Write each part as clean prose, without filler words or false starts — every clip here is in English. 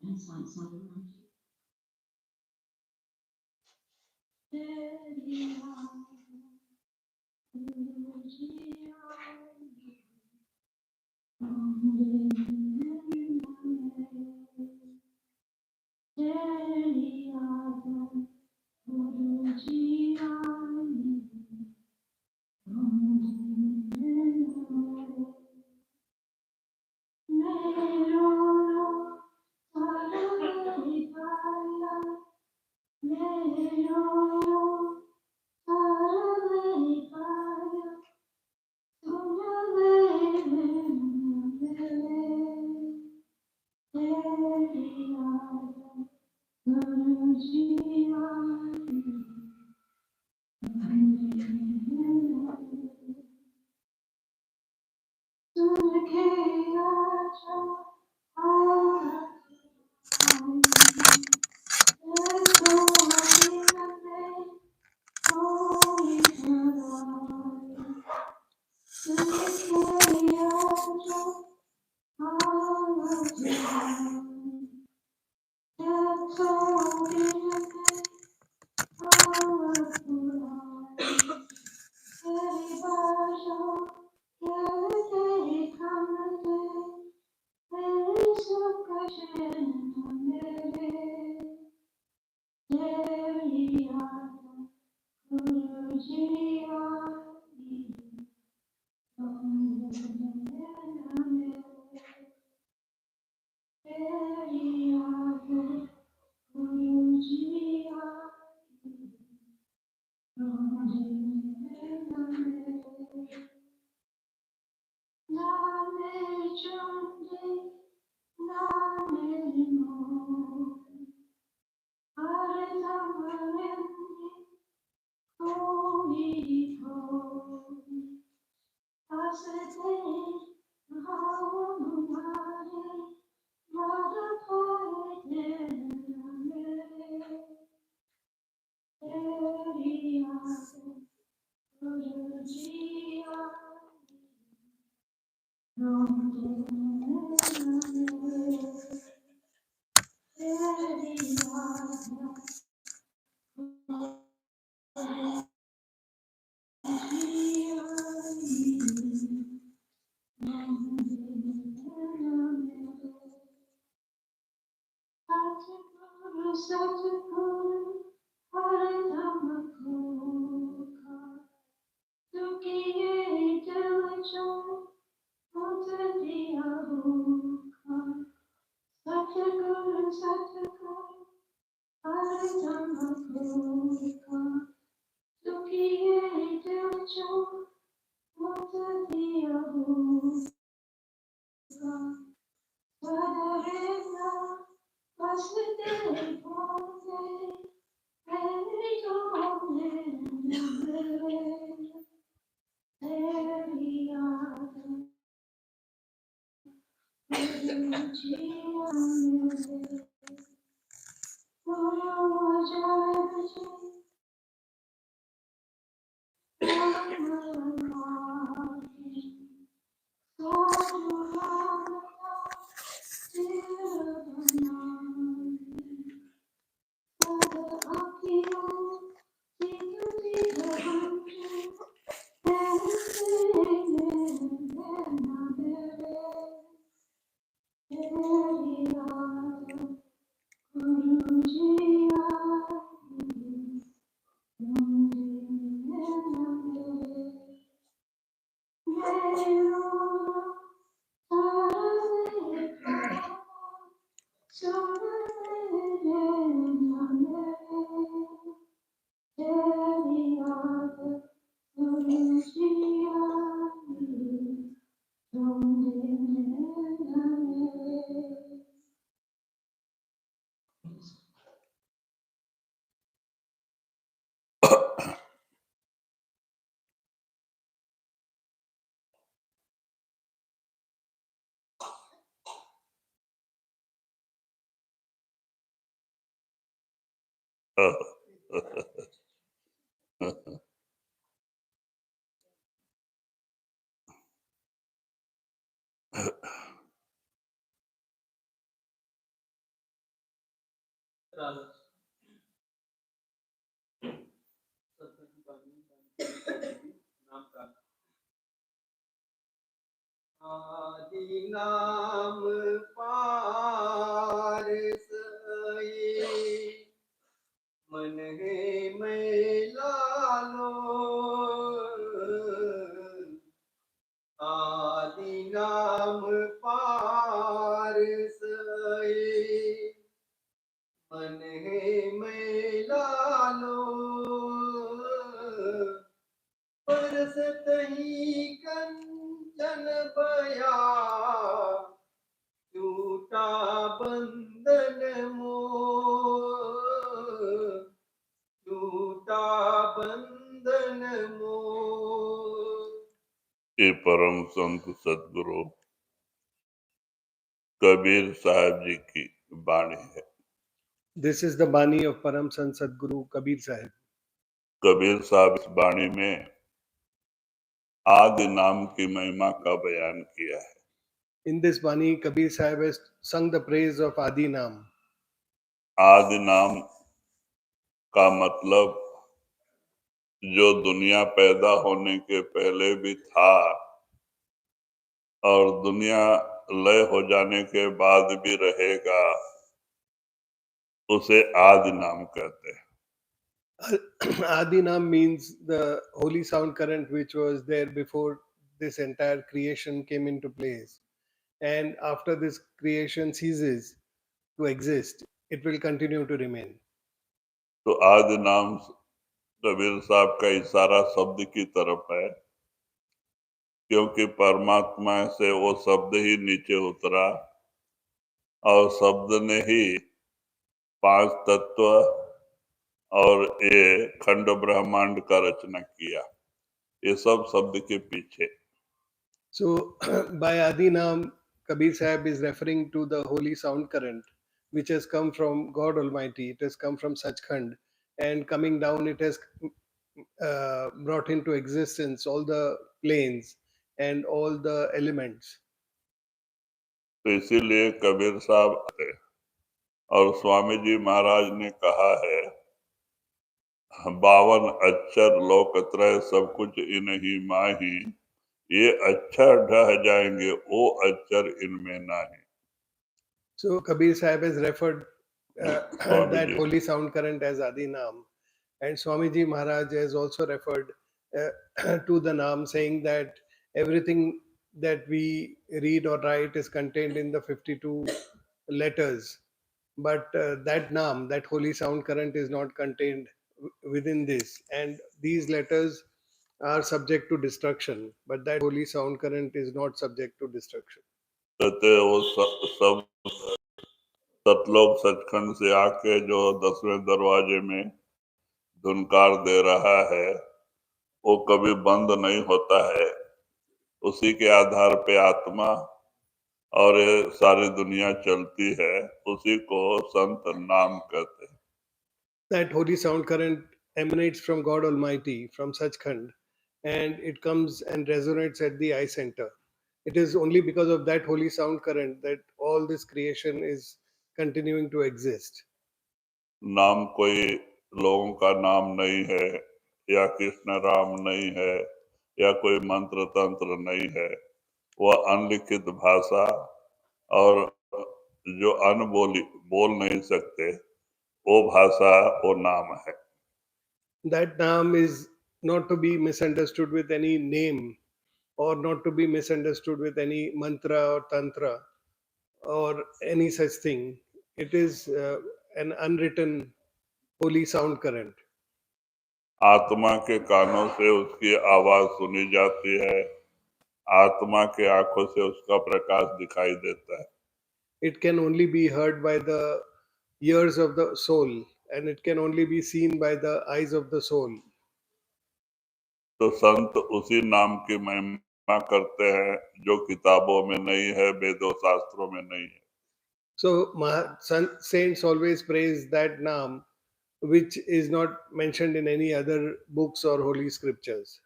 and sights all around you. आदि नाम पारस मन है मैला लो आदि नाम पारस मन है मैला लो परसत ही कंचन बया टूटा बंधन मोह टूटा बंधन मोह। ये परम संत सदगुरु कबीर साहब जी की वाणी है। This is the Bani of Param Sant Sadguru Kabir Sahib. Kabir साहब इस वाणी में आदि नाम की महिमा का बयान किया है। In this Bani, Kabir Sahib has sung the praise of Adi Nam. आदि नाम का मतलब जो दुनिया पैदा होने के पहले भी था और दुनिया लय हो जाने के बाद भी रहेगा, उसे आदि नाम कहते हैं। Adi Nam means the holy sound current which was there before this entire creation came into place. And after this creation ceases to exist, it will continue to remain. तो आदि नाम कबीर साहब का इशारा शब्द की तरफ है, क्योंकि परमात्मा से वो शब्द ही नीचे उतरा और शब्द ने ही 5 तत्व और ये खंड ब्रह्मांड का रचना किया। ये सब शब्द के पीछे। So by Adi Nam, Kabir Sahib is referring to the holy sound current which has come from God Almighty. It has come from Sachkhand, and coming down it has brought into existence all the planes and all the elements. तो इसीलिए कबीर साहब आते और स्वामी जी महाराज ने कहा है 52 अक्षर लोकत्रय सब कुछ इन्हीं माही, ये अक्षर ढह जाएंगे वो अक्षर इनमें नहीं। So Kabir Sahib has referred that Swamiji. holy sound current as Adi Nam, and Swamiji Maharaj has also referred to the Nam, saying that everything that we read or write is contained in the 52 letters, but that Nam, that holy sound current, is not contained within this, and these letters are subject to destruction, but that holy sound current is not subject to destruction. कहते वो सब सतलोक सचखंड से आके जो 10वें दरवाजे में धुनकार दे रहा है वो कभी बंद नहीं होता है। उसी के आधार पे आत्मा और ये सारी दुनिया चलती है, उसी को संत नाम कहते हैं। That holy sound current emanates from God Almighty, from Sachkhand, and it comes and resonates at the eye center. It is only because of that holy sound current that all this creation is continuing to exist. नाम कोई लोगों का नाम नहीं है या कृष्ण राम नहीं है या कोई मंत्र तंत्र नहीं है, वह अनलिखित भाषा और जो अनबोली बोल नहीं सकते वो भाषा वो नाम है। That Naam is not to be misunderstood with any name, or not to be misunderstood with any mantra or tantra or any such thing. It is an unwritten holy sound current. आत्मा के कानों से उसकी आवाज सुनी जाती है, आत्मा के आंखों से उसका प्रकाश दिखाई देता है। It can only be heard by the ears of the soul, and it can only be seen by the eyes of the soul. तो संत उसी नाम की महिमा करते हैं जो किताबों में नहीं है, वेदों शास्त्रों में नहीं है। So saints always praise that Naam which is not mentioned in any other books or holy scriptures.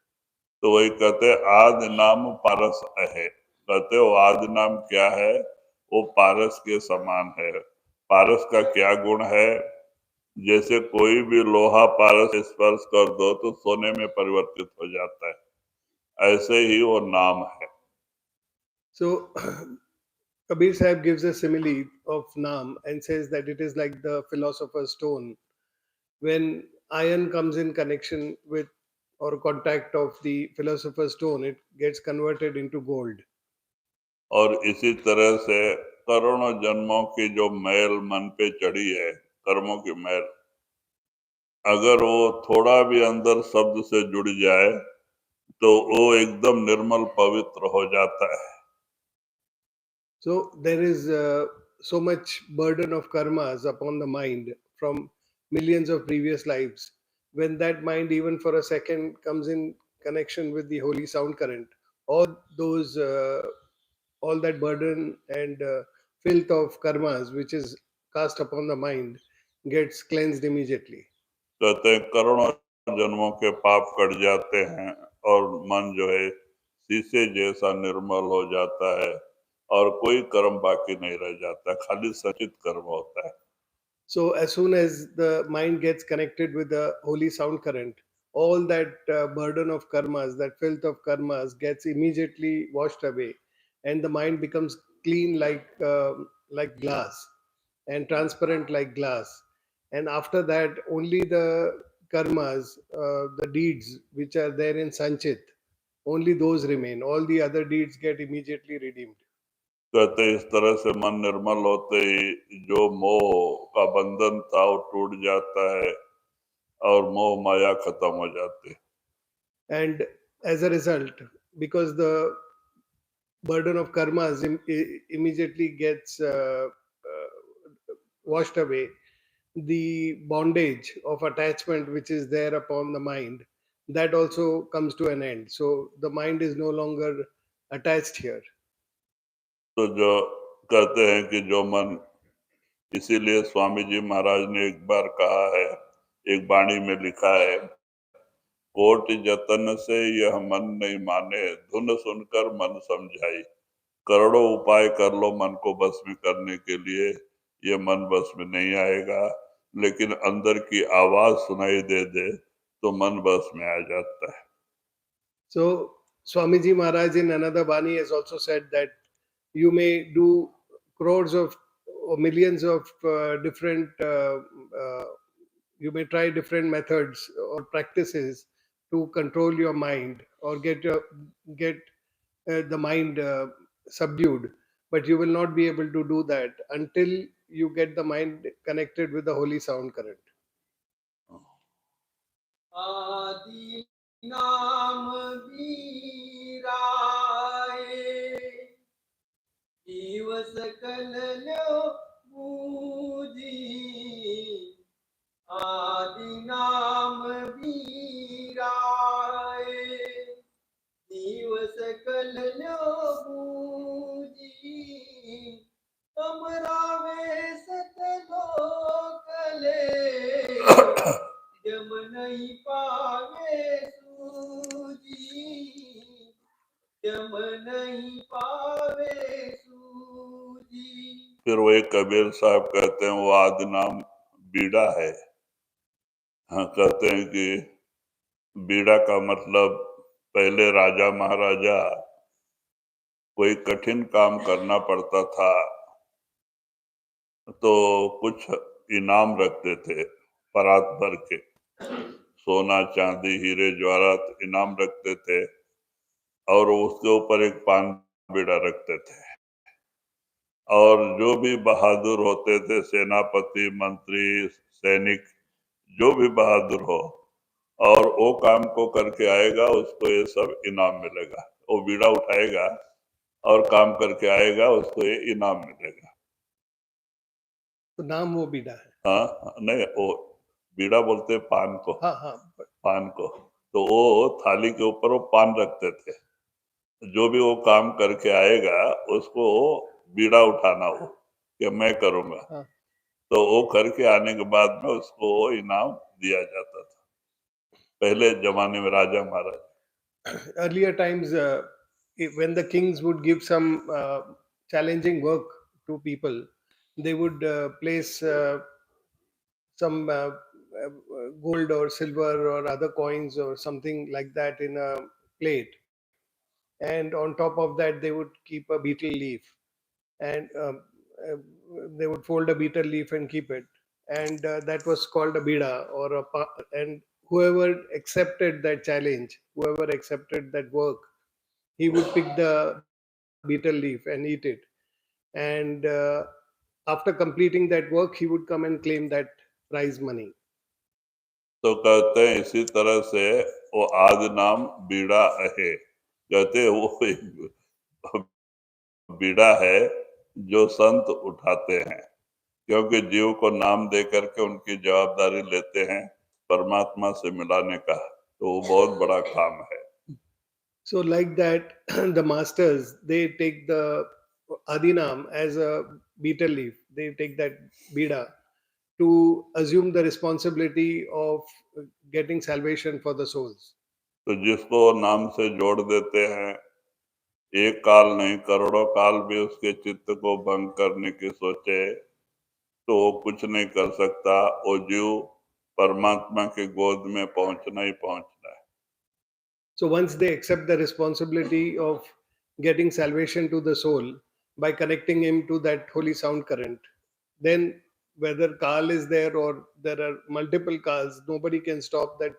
तो वही कहते आदि नाम पारस है। कहते वो आदि नाम क्या है? वो पारस के समान है। पारस का क्या गुण है? जैसे कोई भी लोहा पारस से स्पर्श कर दो तो सोने में परिवर्तित हो जाता है, ऐसे ही वो नाम है। So Kabir Sahib gives a simile of Naam and says that it is like the philosopher's stone. When iron comes in connection with or contact of the philosopher's stone, it gets converted into gold. और इसी तरह से करोड़ों जन्मों की जो मैल मन पे चढ़ी है, कर्मों की मैल, अगर वो थोड़ा भी अंदर शब्द से जुड़ जाए तो वो एकदम निर्मल पवित्र हो जाता है। So there is so much burden of karmas upon the mind from millions of previous lives. When that mind, even for a second, comes in connection with the holy sound current, all those, all that burden and filth of karmas which is cast upon the mind gets cleansed immediately. कहते हैं करोड़ों जन्मों के पाप cut जाते हैं और मन जो है शीशे जैसा निर्मल हो जाता है और कोई कर्म बाकी नहीं रह जाता, खाली सचित कर्म होता है। So, as soon as the mind gets connected with the holy sound current, all that burden of karmas, that filth of karmas, gets immediately washed away, and the mind becomes clean like glass and transparent like glass. And after that, only the karmas, the deeds which are there in Sanchit, only those remain. All the other deeds get immediately redeemed. कहते हैं इस तरह से मन निर्मल होते ही जो मोह का बंधन था वो टूट जाता है और मोह माया खत्म हो जाती है। And as a result, because the burden of karmas immediately gets washed away, the bondage of attachment which is there upon the mind, that also comes to an end. So the mind is no longer attached here. तो जो कहते हैं कि जो मन, इसीलिए स्वामी जी महाराज ने एक बार कहा है, एक वाणी में लिखा है, कोटि जतन से यह मन नहीं माने, धुन सुनकर मन समझाई। करोड़ों उपाय कर लो मन को बस में करने के लिए, ये मन बस में नहीं आएगा, लेकिन अंदर की आवाज सुनाई दे दे तो मन बस में आ जाता है। So Swamiji Maharaj in another Bani has also said that you may do crores of or millions of different you may try different methods or practices to control your mind or get the mind subdued, but you will not be able to do that until you get the mind connected with the holy sound current. आदि नाम वीराए जीव सकल लो बूझी आदि नाम वीराए जीव सकल लो बूझी अमरावे सतलोकले जम नहीं पावे सूजी जम नहीं पावे सूजी। फिर वही कबीर साहब कहते हैं वो आदि नाम बीड़ा है। हाँ, कहते हैं कि बीड़ा का मतलब पहले राजा महाराजा कोई कठिन काम करना पड़ता था तो कुछ इनाम रखते थे, परात भर के सोना चांदी हीरे जवाहरात इनाम रखते थे और उसके ऊपर एक पान बीड़ा रखते थे। और जो भी बहादुर होते थे, सेनापति, मंत्री, सैनिक, जो भी बहादुर हो और वो काम को करके आएगा उसको ये सब इनाम मिलेगा। वो बीड़ा उठाएगा और काम करके आएगा उसको ये इनाम मिलेगा। तो नाम वो बीड़ा है। हाँ, नहीं, वो बीड़ा बोलते हैं पान को। हाँ हाँ पान को तो वो थाली के ऊपर वो पान रखते थे। जो भी वो काम करके आएगा उसको बीड़ा उठाना हो कि मैं करूंगा। हाँ। तो वो करके आने के बाद में उसको वो इनाम दिया जाता था, पहले जमाने में राजा महाराज। Earlier times, when the kings would give some challenging work to people, they would place some gold or silver or other coins or something like that in a plate, and on top of that they would keep a betel leaf, and uh, they would fold a betel leaf and keep it, and that was called a bida or and whoever accepted that challenge, whoever accepted that work, he would pick the betel leaf and eat it, and after completing that work he would come and claim that prize money. तो कहते हैं इसी तरह से वो आदि नाम बीड़ा है, कहते हैं वो एक बीड़ा है जो संत उठाते हैं, क्योंकि जीव को नाम दे करके उनकी जवाबदारी लेते हैं परमात्मा से मिलाने का, तो वो बहुत बड़ा काम है। So like that, the masters, they take the adinam as a betel leaf, they take that bida to assume the responsibility of getting salvation for the souls. तो जिसको नाम से जोड़ देते हैं, एक काल नहीं करोड़ों काल भी उसके चित्त को भंग करने की सोचे तो वो कुछ नहीं कर सकता, वो जीव परमात्मा की गोद में पहुंचना ही पहुंचना है। So once they accept the responsibility of getting salvation to the soul by connecting him to that holy sound current, then whether Kal is there or there are multiple Kals, nobody can stop that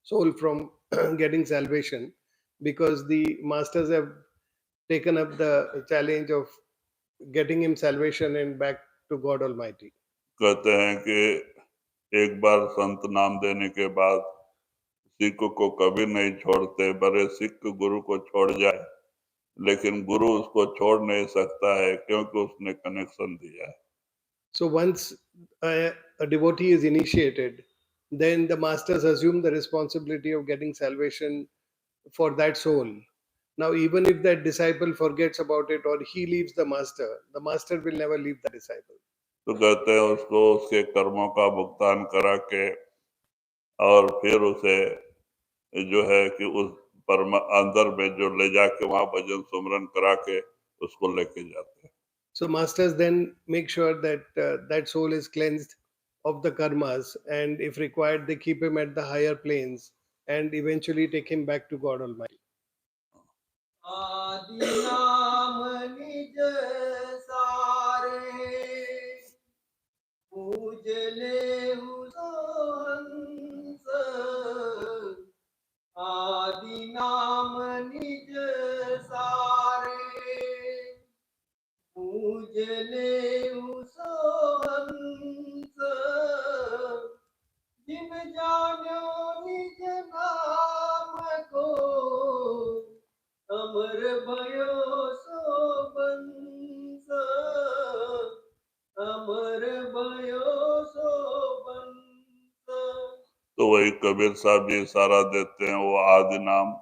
soul from getting salvation, because the masters have taken up the challenge of getting him salvation and back to God Almighty. कहते हैं कि एक बार संत नाम देने के बाद सिख को कभी नहीं छोड़ते, बड़े सिख गुरु को छोड़ जाए लेकिन गुरु उसको छोड़ नहीं सकता है क्योंकि उसने कनेक्शन दिया है। So once a devotee is initiated, then the masters assume the responsibility of getting salvation for that soul. Now, even if that disciple forgets about it or he leaves the master will never leave the disciple. तो कहते हैं उसको उसके कर्मों का भुगतान करा के और फिर उसे जो है कि उस परम अंदर में जो ले जाके वहां भजन सुमरन करा के उसको लेके जाते हैं। So masters then make sure that that soul is cleansed of the karmas, and if required, they keep him at the higher planes and eventually take him back to God Almighty. आदि नाम निज सारे पूजले हंस, आदि नाम निज सारे पूजले हंस, जिन जानो निज नाम को अमर भयो सो बंस, अमर भयो सो बंस। तो वही कबीर साहब जी इशारा देते हैं, वो आदि नाम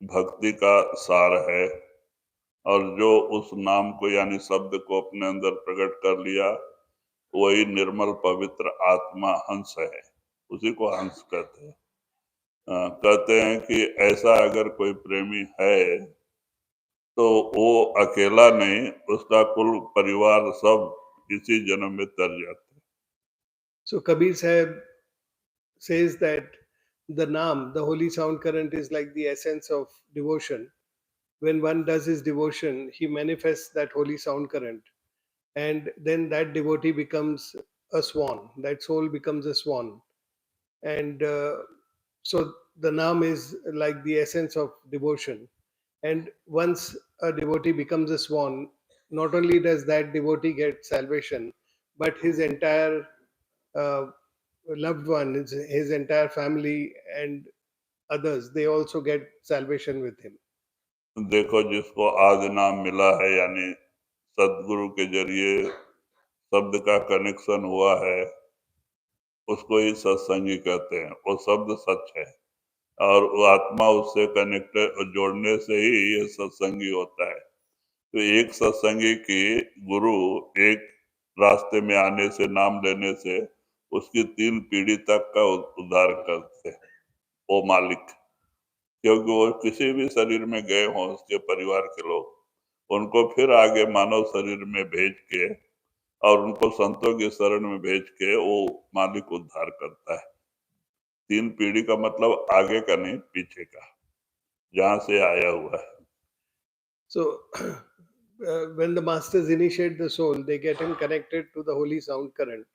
भक्ति का सार है, और जो उस नाम को यानी शब्द को अपने अंदर प्रकट कर लिया वही निर्मल पवित्र आत्मा हंस है, उसी को हंस कहते हैं। कहते हैं कि ऐसा अगर कोई प्रेमी है तो वो अकेला नहीं, उसका कुल परिवार सब इसी जन्म में तर जाते हैं। So Kabir Sahib says that the Naam, the holy sound current, is like the essence of devotion. When one does his devotion, he manifests that holy sound current, and then that devotee becomes a swan. That soul becomes a swan, and so the Naam is like the essence of devotion. And once a devotee becomes a swan, not only does that devotee get salvation, but his entire uh, loved one, his entire family, and others, they also get salvation with him. देखो जिसको आदि नाम मिला है यानी सदगुरु के जरिए शब्द का कनेक्शन हुआ है, उसको ही सत्संगी कहते हैं। वो शब्द सच है और वो आत्मा उससे कनेक्ट जोड़ने से ही ये सत्संगी होता है। तो एक सत्संगी की गुरु एक रास्ते में आने से, नाम लेने से उसकी 3 पीढ़ी तक का उद्धार करते हैं वो मालिक, क्योंकि वो किसी भी शरीर में गए हों उसके परिवार के लोग, उनको फिर आगे मानव शरीर में भेज के और उनको संतों की शरण में भेज के वो मालिक उद्धार करता है। 3 पीढ़ी का मतलब आगे का नहीं, पीछे का, जहां से आया हुआ है। So, when the masters initiate the soul, they get him connected to the holy sound current.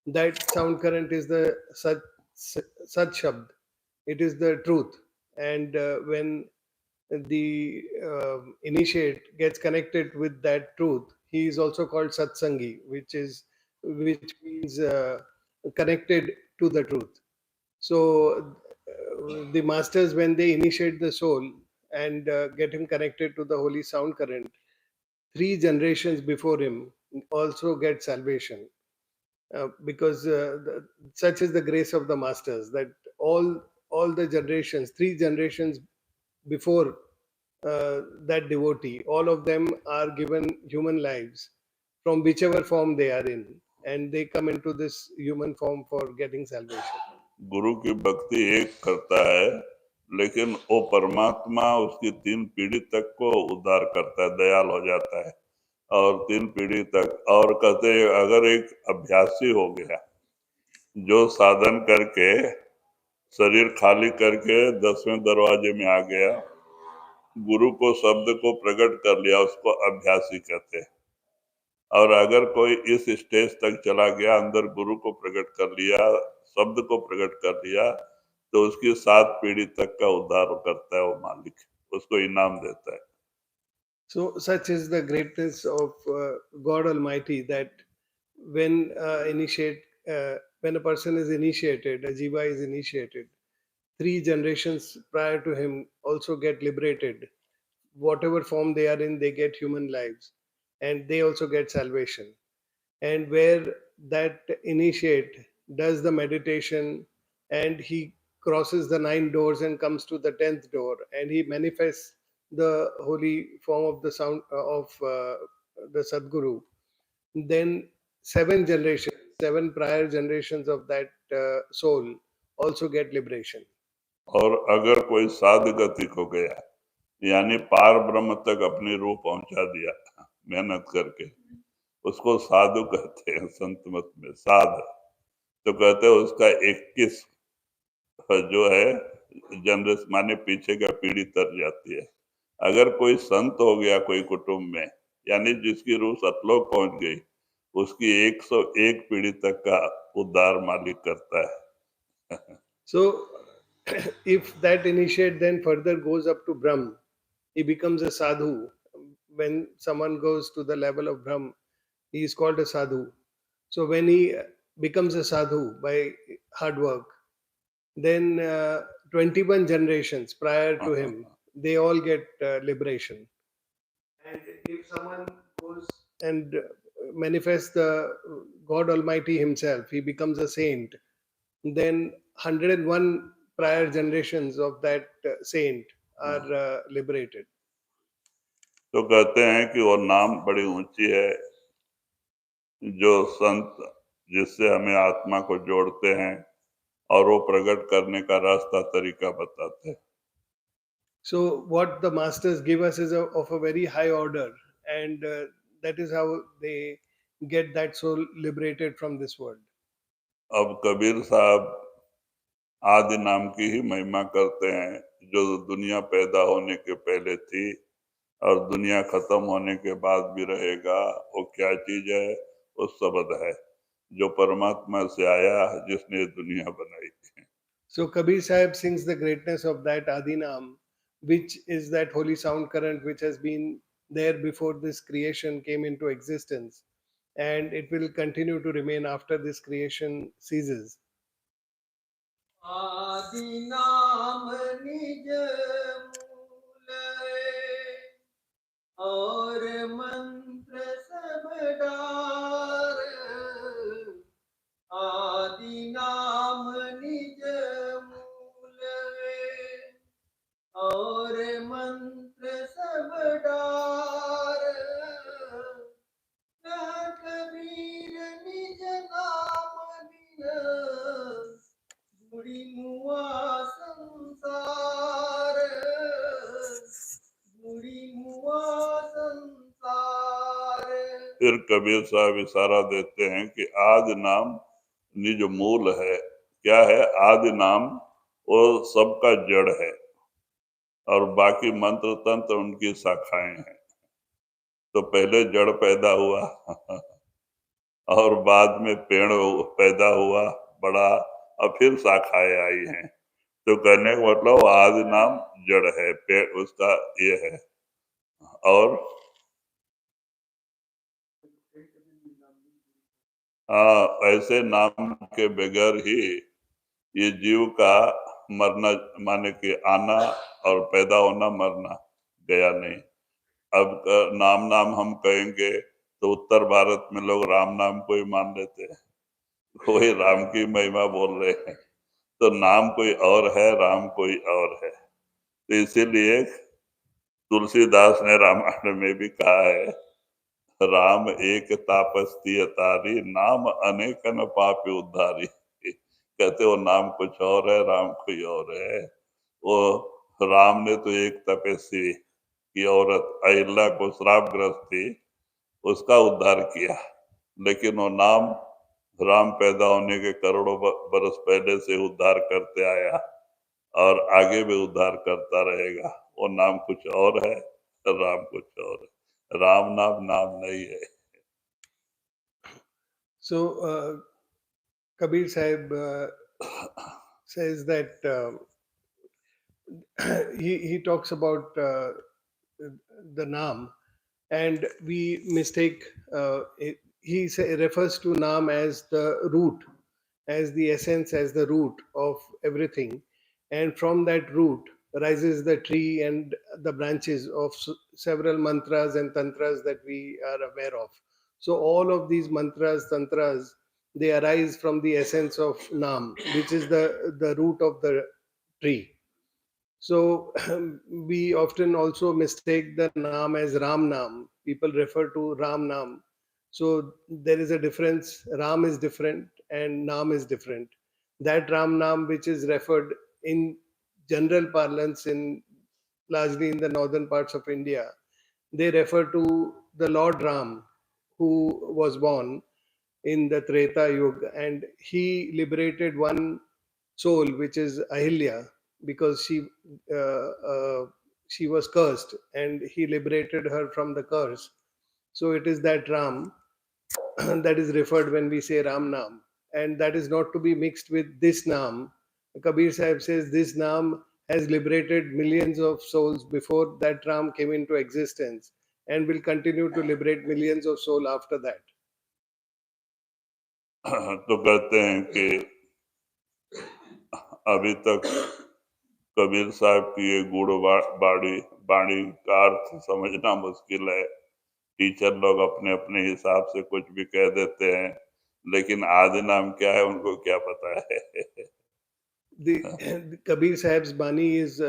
That sound current is the Sat Shabd. It is the truth. And when the initiate gets connected with that truth, he is also called Satsangi, which means connected to the truth. So the masters, when they initiate the soul and get him connected to the holy sound current, 3 generations before him also get salvation, because such is the grace of the masters, that all the generations, 3 generations before that devotee, all of them are given human lives from whichever form they are in, and they come into this human form for getting salvation. गुरु की भक्ति एक करता है, लेकिन वो परमात्मा उसकी 3 पीढ़ी तक को उद्धार करता है, दयाल हो जाता है, और 3 पीढ़ी तक। और कहते हैं अगर एक अभ्यासी हो गया जो साधन करके शरीर खाली करके 10वें दरवाजे में आ गया, गुरु को शब्द को प्रकट कर लिया, उसको अभ्यासी कहते हैं। और अगर कोई इस स्टेज तक चला गया, अंदर गुरु को प्रकट कर लिया, शब्द को प्रकट कर लिया, तो उसकी 7 पीढ़ी तक का उद्धार करता है वो मालिक, उसको इनाम देता है। So such is the greatness of God Almighty, that when when a person is initiated, a jiva is initiated, 3 generations prior to him also get liberated. Whatever form they are in, they get human lives, and they also get salvation. And where that initiate does the meditation, and he crosses the 9 doors and comes to the 10th door, and he manifests the holy form of the sound of the Sadguru, then 7 generations, 7 prior generations of that soul also get liberation. और अगर कोई साध गति को गया, यानी पार ब्रह्म तक अपनी रूह पहुंचा दिया मेहनत करके, उसको साधु कहते हैं संत मत में, साध। तो कहते हैं उसका 21 जो है जनरेशन माने पीछे का पीढ़ी तर जाती है। अगर कोई संत हो गया कोई कुटुंब में, यानी जिसकी रूह सतलोक पहुंच गई, उसकी 101 पीढ़ी तक का उद्धार मालिक करता है। So, if that initiate then further goes up to Brahm, he becomes a sadhu. When someone goes to the level of Brahm, he is called a sadhu. So, when he becomes a sadhu by hard work, then 21 generations prior to him, they all get liberation. And if someone goes and manifests the God Almighty Himself, he becomes a saint, then 101 prior generations of that saint are liberated. तो कहते हैं कि वो नाम बड़ी ऊंची है, जो संत जिससे हमें आत्मा को जोड़ते हैं और वो प्रकट करने का रास्ता तरीका बताते हैं। So what the masters give us is of a very high order, and that is how they get that soul liberated from this world. अब कबीर साहब आदि नाम की ही महिमा करते हैं, जो दुनिया पैदा होने के पहले थी और दुनिया खत्म होने के बाद भी रहेगा। वो क्या चीज है? वो शब्द है जो परमात्मा से आया, जिसने ये दुनिया बनाई। So Kabir Sahib sings the greatness of that Adinam, which is that holy sound current which has been there before this creation came into existence, and it will continue to remain after this creation ceases. आदि नाम निज मूल और मंत्र सब डार, आदि नाम निज मूल और मंत्र सब डार, कबीर निज नाम बिन बुढ़ी मुआ संसार, बुढ़ी मुआ संसार। फिर कबीर साहब इशारा देते हैं कि आदि नाम निज मूल है। क्या है आदि नाम? वो सबका जड़ है और बाकी मंत्र तंत्र उनकी शाखाएं हैं। तो पहले जड़ पैदा हुआ और बाद में पेड़ पैदा हुआ बड़ा और फिर शाखाएं आई हैं। तो कहने का मतलब आदि नाम जड़ है, पेड़ उसका ये है। और हाँ, ऐसे नाम के बगैर ही ये जीव का मरना, माने कि आना और पैदा होना मरना गया नहीं। अब नाम नाम हम कहेंगे तो उत्तर भारत में लोग राम नाम को ही मान लेते हैं, कोई राम की महिमा बोल रहे हैं। तो नाम कोई और है, राम कोई और है। तो इसीलिए तुलसीदास ने रामायण में भी कहा है, राम एक तापस्तीय तारी, नाम अनेक न पापी उद्धारी। कहते वो नाम कुछ और है, राम कोई और है। वो राम ने तो एक तपस्वी की औरत अहिल्या को श्रापग्रस्त थी, उसका उद्धार किया। लेकिन वो नाम राम पैदा होने के करोड़ों बरस पहले से उद्धार करते आया और आगे भी उद्धार करता रहेगा। वो नाम कुछ और है, राम कुछ और है। राम नाम नाम नहीं है। So, Kabir Sahib says that he talks about the Naam, and we mistake. Refers to Naam as the root, as the essence, as the root of everything, and from that root rises the tree and the branches of several mantras and tantras that we are aware of. So all of these mantras, tantras, they arise from the essence of Naam, which is the root of the tree. So we often also mistake the Naam as Ram Naam. People refer to Ram Naam. So there is a difference. Ram is different and Naam is different. That Ram Naam, which is referred in general parlance in largely in the northern parts of India, they refer to the Lord Ram, who was born in the Treta Yuga, and he liberated one soul, which is Ahilya, because she was cursed, and he liberated her from the curse. So it is that Ram that is referred when we say Ram Nam, and that is not to be mixed with this Nam. Kabir Sahib says this Nam has liberated millions of souls before that Ram came into existence, and will continue to liberate millions of souls after that. तो कहते हैं कि अभी तक कबीर साहब की ये गुड़ बाणी का अर्थ समझना मुश्किल है। टीचर लोग अपने अपने हिसाब से कुछ भी कह देते हैं, लेकिन आदि नाम क्या है उनको क्या पता है। The Kabir Sahib's Bani is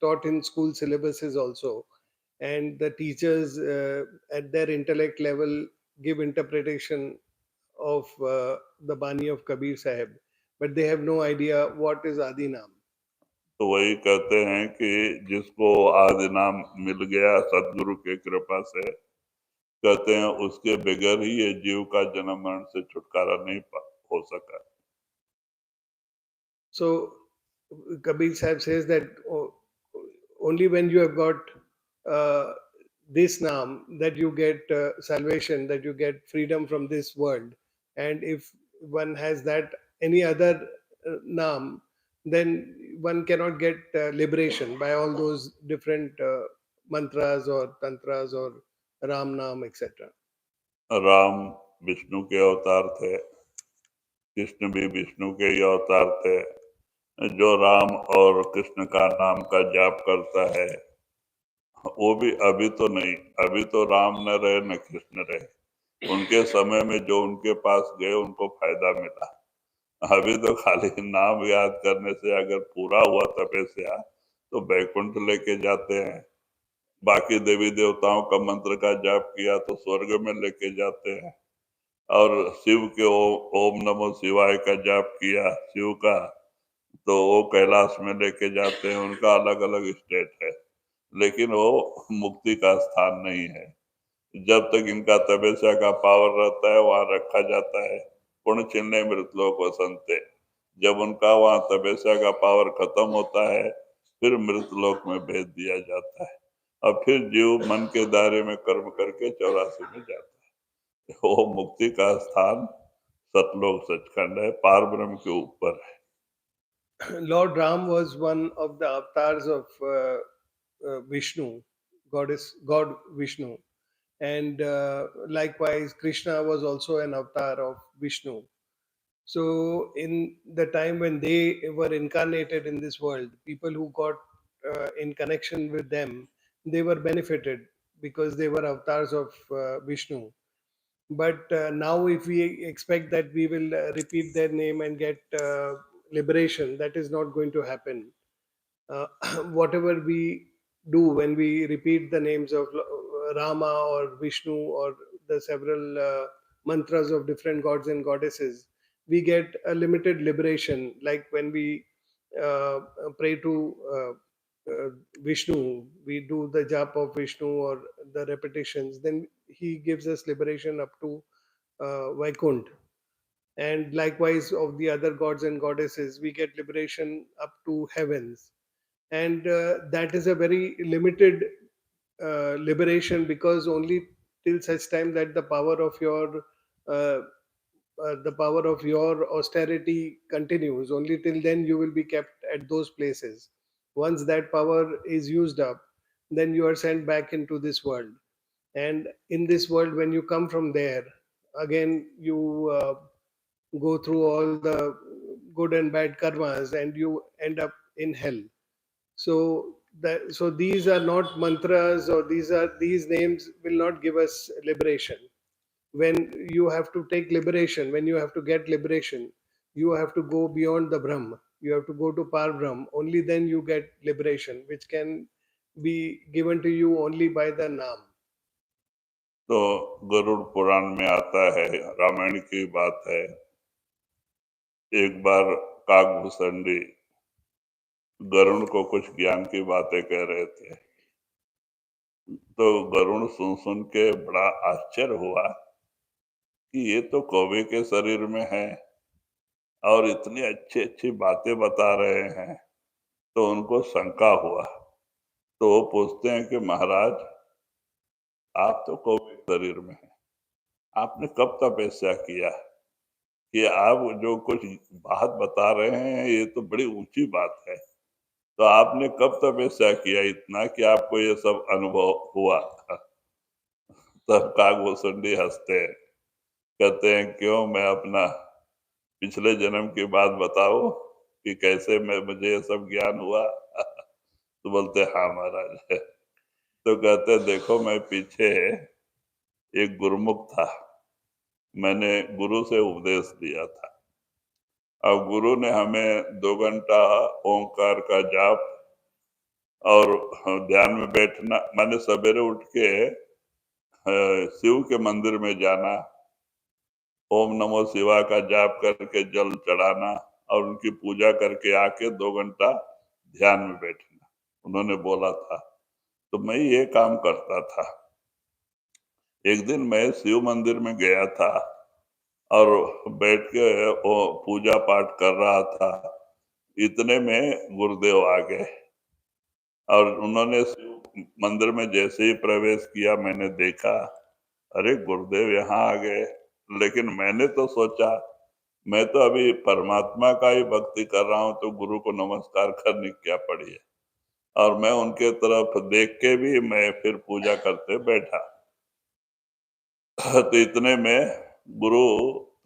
taught in school syllabuses also, and the teachers at their intellect level give interpretation of the Bani of Kabir Sahib, but they have no idea what is Adi Nam. तो वही कहते हैं कि जिसको आदि नाम मिल गया सदगुरु की कृपा से, कहते हैं उसके बगैर ही ये जीव का जन्म मरण से छुटकारा नहीं हो सका। So Kabir Sahib says that only when you have got this Naam that you get salvation, that you get freedom from this world. And if one has that any other Naam, then one cannot get liberation by all those different mantras or tantras or Ram Naam, etc. Ram Vishnu के अवतार थे, कृष्ण भी विष्णु के ही अवतार थे। जो राम और कृष्ण का नाम का जाप करता है वो भी अभी तो नहीं, अभी तो राम न रहे न कृष्ण रहे। उनके समय में जो उनके पास गए उनको फायदा मिला। अभी तो खाली नाम याद करने से अगर पूरा हुआ तपस्या तो बैकुंठ लेके जाते हैं। बाकी देवी देवताओं का मंत्र का जाप किया तो स्वर्ग में लेके जाते हैं। और शिव के ओम नमो शिवाय का जाप किया शिव का तो वो कैलाश में लेके जाते हैं। उनका अलग अलग स्टेट है, लेकिन वो मुक्ति का स्थान नहीं है। जब तक इनका तपस्या का पावर रहता है वहां रखा जाता है। पुण्य चिन्ह मृतलोक वसंते, जब उनका वहां तपस्या का पावर खत्म होता है फिर मृतलोक में भेज दिया जाता है और फिर जीव मन के दायरे में कर्म करके 84 में जाता है। वो मुक्ति का स्थान सतलोक सचखंड है, पार ब्रह्म के ऊपर है। Lord Ram was one of the avatars of Vishnu, God Vishnu, and likewise Krishna was also an avatar of Vishnu. So, in the time when they were incarnated in this world, people who got in connection with them, they were benefited because they were avatars of Vishnu. But now, if we expect that we will repeat their name and get liberation, that is not going to happen. uh, whatever we do when we repeat the names of Rama or Vishnu or the several mantras of different gods and goddesses, we get a limited liberation. Like when we pray to Vishnu, we do the jap of Vishnu or the repetitions, then he gives us liberation up to Vaikunt. And likewise of the other gods and goddesses, we get liberation up to heavens. And that is a very limited liberation, because only till such time that uh, the power of your austerity continues, only till then you will be kept at those places. Once that power is used up, then you are sent back into this world. And in this world, when you come from there, again you go through all the good and bad karmas, and you end up in hell. So these are not mantras, or these names will not give us liberation. When you have to take liberation, when you have to get liberation, you have to go beyond the Brahm. You have to go to Par Brahm. Only then you get liberation, which can be given to you only by the Naam. तो गरुड़ पुराण में आता है, रामायण की बात है। एक बार काकभूषणी गरुड़ को कुछ ज्ञान की बातें कह रहे थे, तो गरुड़ सुन सुन के बड़ा आश्चर्य हुआ कि ये तो कौवे के शरीर में है और इतनी अच्छी अच्छी बातें बता रहे हैं। तो उनको शंका हुआ, तो वो पूछते हैं कि महाराज, आप तो कौवे के शरीर में हैं, आपने कब तपस्या किया कि आप जो कुछ बात बता रहे हैं ये तो बड़ी ऊंची बात है, तो आपने कब तपस्या किया इतना कि आपको ये सब अनुभव हुआ? तब काकभूषणी हंसते हैं, कहते हैं क्यों, मैं अपना पिछले जन्म की बात बताओ कि कैसे मुझे ये सब ज्ञान हुआ? तो बोलते हाँ महाराज। तो कहते देखो, मैं पीछे एक गुरुमुख था, मैंने गुरु से उपदेश दिया था। अब गुरु ने हमें 2 घंटा ओंकार का जाप और ध्यान में बैठना, मैंने सवेरे उठ के शिव के मंदिर में जाना, ओम नमो शिवा का जाप करके जल चढ़ाना और उनकी पूजा करके आके 2 घंटा ध्यान में बैठना, उन्होंने बोला था। तो मैं ये काम करता था। एक दिन मैं शिव मंदिर में गया था और बैठ के वो पूजा पाठ कर रहा था। इतने में गुरुदेव आ गए और उन्होंने शिव मंदिर में जैसे ही प्रवेश किया, मैंने देखा, अरे गुरुदेव यहाँ आ गए। लेकिन मैंने तो सोचा मैं तो अभी परमात्मा का ही भक्ति कर रहा हूँ, तो गुरु को नमस्कार करने की क्या पड़ी है। और मैं उनके तरफ देख के भी मैं फिर पूजा करते बैठा। तो इतने में गुरु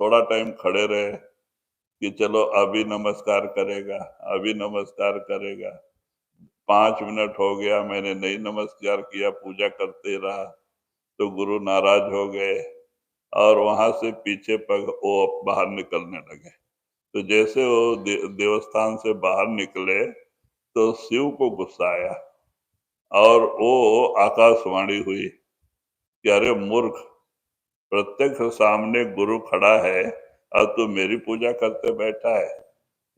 थोड़ा टाइम खड़े रहे कि चलो अभी नमस्कार करेगा, अभी नमस्कार करेगा। 5 मिनट हो गया, मैंने नहीं नमस्कार किया, पूजा करते रहा। तो गुरु नाराज हो गए और वहां से पीछे पग वो बाहर निकलने लगे। तो जैसे वो देवस्थान से बाहर निकले तो शिव को गुस्सा आया और वो आकाशवाणी हुई कि अरे मूर्ख, प्रत्यक्ष सामने गुरु खड़ा है और तू मेरी पूजा करते बैठा है,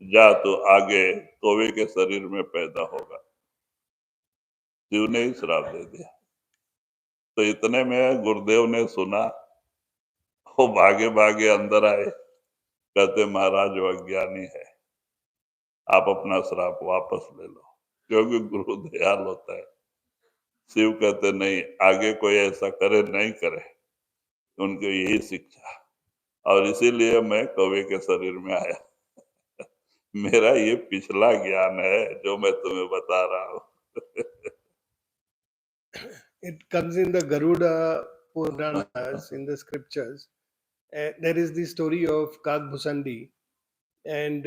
जा तो आगे कौवे के शरीर में पैदा होगा। शिव ने ही श्राप दे दिया। तो इतने में गुरुदेव ने सुना, वो भागे भागे अंदर आए, कहते महाराज वो अज्ञानी है, आप अपना श्राप वापस ले लो, क्योंकि गुरु दयाल होता है। शिव कहते नहीं, आगे कोई ऐसा करे नहीं करे, उनको यही शिक्षा, और इसीलिए मैं कौवे के शरीर में आया। मेरा ये पिछला ज्ञान है जो मैं तुम्हें बता रहा हूँ। It comes in the Garuda Puranas, in the scriptures. There is the story of Kagbhusandi, and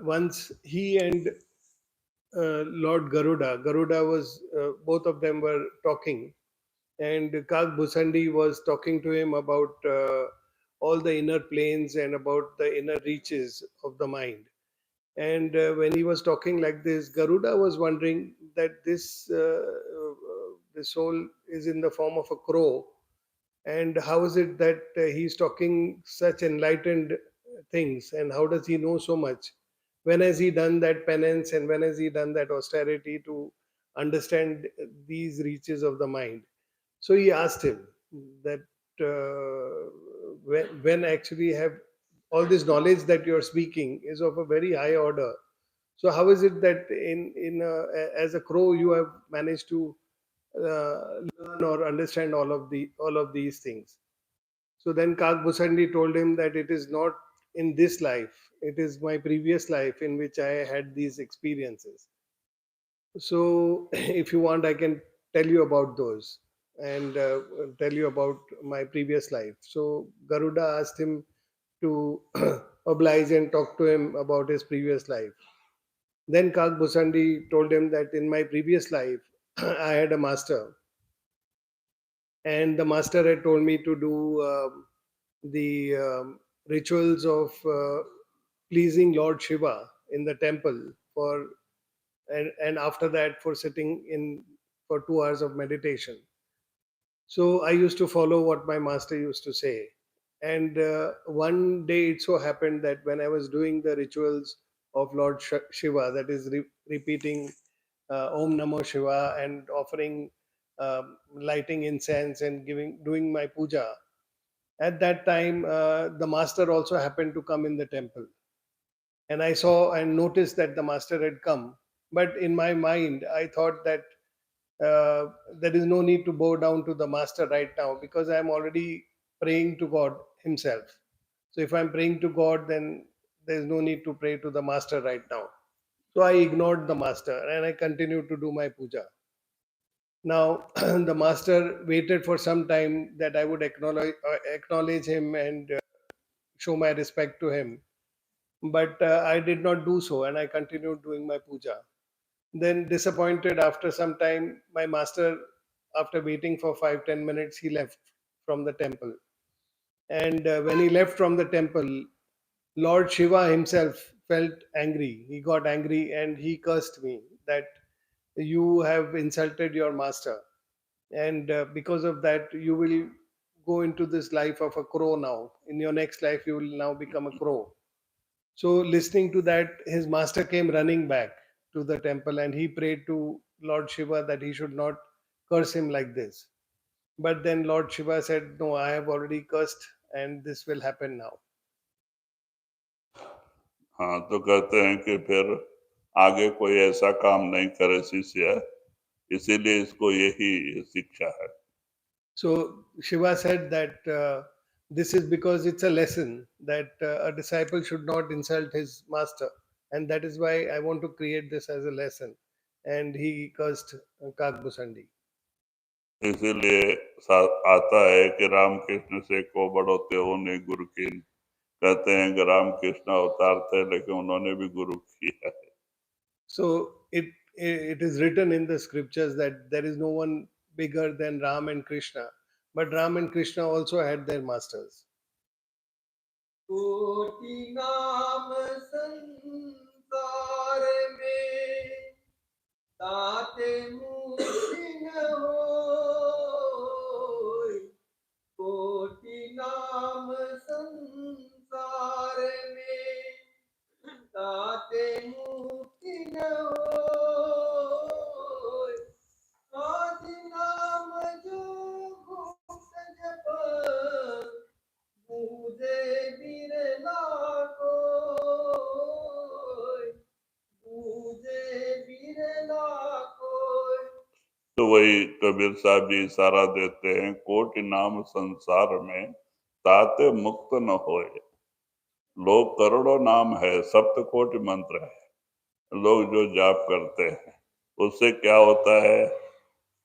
once he and Lord Garuda was, both of them were talking, and Kagbhusandi was talking to him about all the inner planes and about the inner reaches of the mind. And when he was talking like this, Garuda was wondering that the soul is in the form of a crow, and how is it that he's talking such enlightened things, and how does he know so much? When has he done that penance, and when has he done that austerity to understand these reaches of the mind? So he asked him that when actually have all this knowledge that you're speaking is of a very high order. So how is it that as a crow you have managed to learn or understand all of these things? So then Kagbhusandi told him that it is not in this life; it is my previous life in which I had these experiences. So if you want, I can tell you about those and tell you about my previous life. So Garuda asked him to oblige and talk to him about his previous life. Then Kagbhusandi told him that in my previous life, I had a master, and the master had told me to do the rituals of pleasing Lord Shiva in the temple and after that for sitting in for 2 hours of meditation. So I used to follow what my master used to say. And one day it so happened that when I was doing the rituals of Lord Shiva, that is repeating Om Namo Shiva and offering, lighting incense and doing my puja. At that time, the master also happened to come in the temple, and I saw and noticed that the master had come. But in my mind, I thought that there is no need to bow down to the master right now because I am already praying to God Himself. So if I'm praying to God, then there is no need to pray to the master right now. So I ignored the master and I continued to do my puja. Now the master waited for some time that I would acknowledge him and show my respect to him. But I did not do so and I continued doing my puja. Then, disappointed after some time, my master, after waiting for 5-10 minutes, he left from the temple. And when he left from the temple, Lord Shiva himself felt angry. He got angry and he cursed me that you have insulted your master. And because of that, you will go into this life of a crow now. In your next life, you will now become a crow. So, listening to that, his master came running back to the temple and he prayed to Lord Shiva that he should not curse him like this. But then Lord Shiva said, no, I have already cursed and this will happen now. हाँ, तो कहते हैं कि फिर आगे कोई ऐसा काम नहीं करे शिष्य, इसीलिए इसको यही शिक्षा है। So Shiva said that this is because it's a lesson that a disciple should not insult his master. And that is why I want to create this as a lesson. And he cursed Kagbhusandi. इसीलिए आता है कि रामकृष्ण से को बड़ो त्यों ने गुरु की, कहते हैं कि रामकृष्ण अवतार थे लेकिन उन्होंने भी गुरु किया है। So it is written in the scriptures that there is no one bigger than Ram and Krishna, but Ram and Krishna also had their masters. कोटि नाम संसार में ताते मूर्ति न होय। कोटि नाम संसार में ताते मूर्ति न होय। आदि नाम जो तो वही कबीर साहब जी इशारा देते हैं, कोटि नाम संसार में ताते मुक्त न होए। लोग करोड़ों नाम है, सप्त कोटि मंत्र है, लोग जो जाप करते हैं उससे क्या होता है,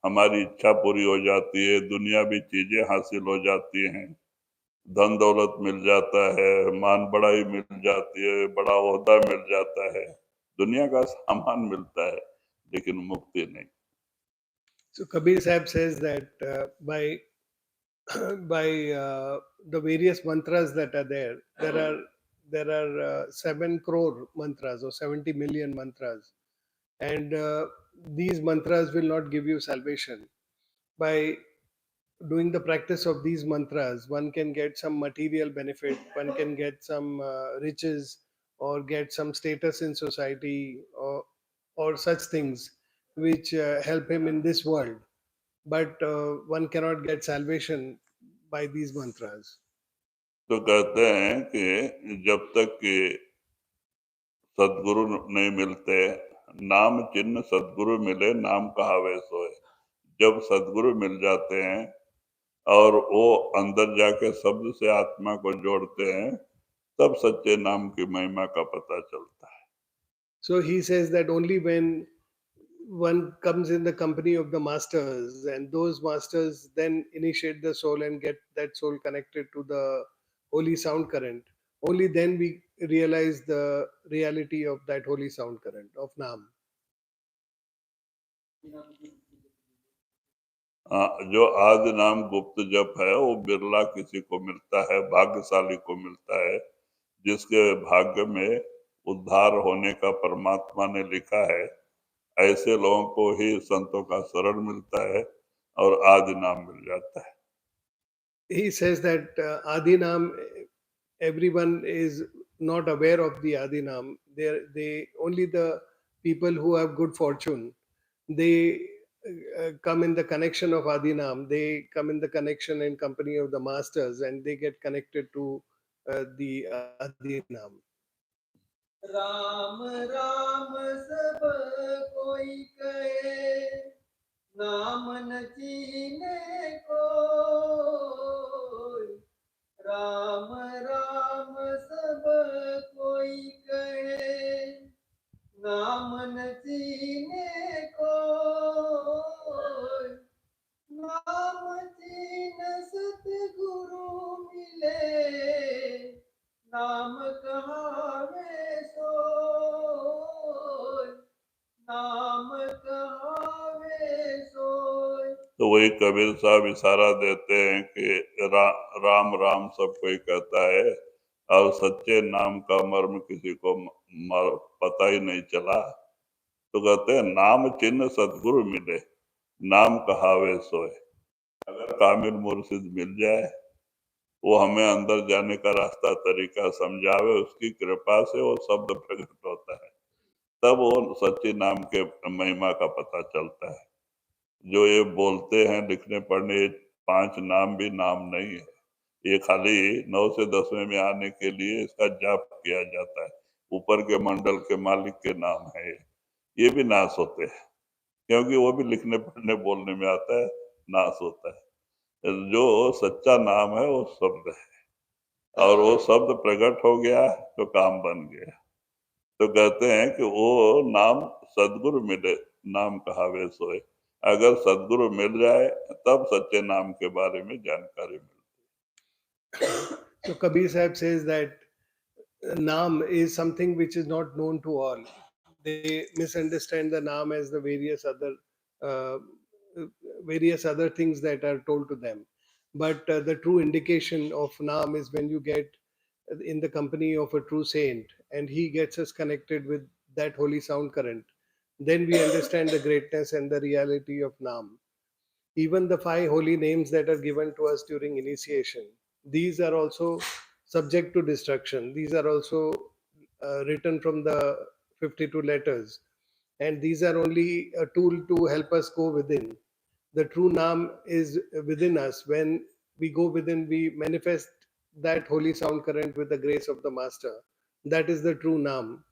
हमारी इच्छा पूरी हो जाती है, दुनियावी चीजें हासिल हो जाती हैं, धन दौलत मिल जाता है, मान बढ़ाई मिल जाती है, बड़ा ओहदा मिल जाता है, दुनिया का सामान मिलता है, लेकिन मुक्ति नहीं। So Kabir Sahib says that by the various mantras that are there, there are 7 crore mantras or 70 million mantras, and these mantras will not give you salvation. By doing the practice of these mantras, one can get some material benefit, one can get some riches, or get some status in society, or such things which help him in this world. But one cannot get salvation by these mantras. तो कहते हैं कि जब तक कि सदगुरु नहीं मिलते, नाम चिन्ह सदगुरु मिले नाम कहावे सोए। जब सदगुरु मिल जाते हैं और वो अंदर जाके शब्द से आत्मा को जोड़ते हैं, तब सच्चे नाम की महिमा का पता चलता है। So he says that only when one comes in the company of the masters, and those masters then initiate the soul and get that soul connected to the holy sound current, only then we realize the reality of that holy sound current of Nam. जो आदि नाम गुप्त जप है वो बिरला किसी को मिलता है, भाग्यशाली को मिलता है, जिसके भाग्य में उद्धार होने का परमात्मा ने लिखा है। ऐसे लोगों को ही संतों का शरण मिलता है और आदि नाम मिल जाता है। He says that Adinam, everyone is not aware of the Adinam. They only the people who have good fortune, they come in the connection of Adinam. They come in the connection and company of the masters, and they get connected to the Adinam. Ram Ram सब कोई कहे, नाम न चीने कोई। राम राम सब कोई कहे, नाम न चीने कोई। नाम चीन सतगुरु मिले, नाम कहावे सोय। नाम कहावे सोय। तो वही कबीर साहब इशारा देते हैं कि राम राम सब कोई कहता है और सच्चे नाम का मर्म किसी को पता ही नहीं चला। तो कहते हैं नाम चिन्ह सदगुरु मिले, नाम कहावे सोए। अगर कामिल मुर्शिद मिल जाए, वो हमें अंदर जाने का रास्ता तरीका समझावे, उसकी कृपा से वो शब्द प्रकट होता है, तब वो सच्चे नाम के महिमा का पता चलता है। जो ये बोलते हैं लिखने पढ़ने, 5 नाम भी नाम नहीं है, ये खाली 9 से 10वें में आने के लिए इसका जाप किया जाता है। ऊपर के मंडल के मालिक के नाम है ये भी नाश होते हैं, क्योंकि वो भी लिखने पढ़ने बोलने में आता है, नाश होता है। जो सच्चा नाम है वो शब्द है, और वो शब्द प्रकट हो गया तो काम बन गया। तो कहते हैं कि वो नाम सदगुरु मिले, नाम कहावे सोए। अगर सदगुरु मिल जाए तब सच्चे नाम के बारे में जानकारी मिलती है। So Kabir Sahib says that Naam is something which is not known to all. They misunderstand the Naam as the uh, various other things that are told to them. But the true indication of Naam is when you get in the company of a true saint, and he gets us connected with that holy sound current. Then we understand the greatness and the reality of Naam. Even the 5 holy names that are given to us during initiation, these are also subject to destruction. These are also written from the 52 letters, and these are only a tool to help us go within. The true Naam is within us. When we go within, we manifest that holy sound current with the grace of the Master. That is the true Naam,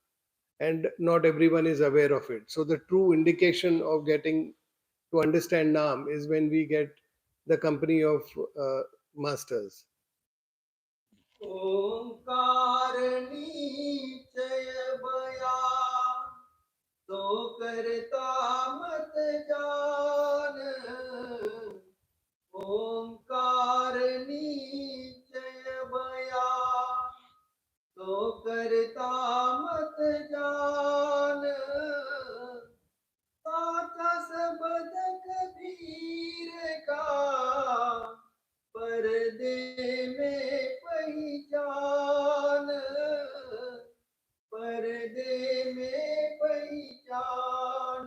and not everyone is aware of it. So, the true indication of getting to understand Naam is when we get the company of masters. ओंकार निश्चय बया तो करता मत जान ओंकार निश्चय बया तो करता मत जान साचा सबद कबीर का पर्दे में पहचान पर्दे में पहचान।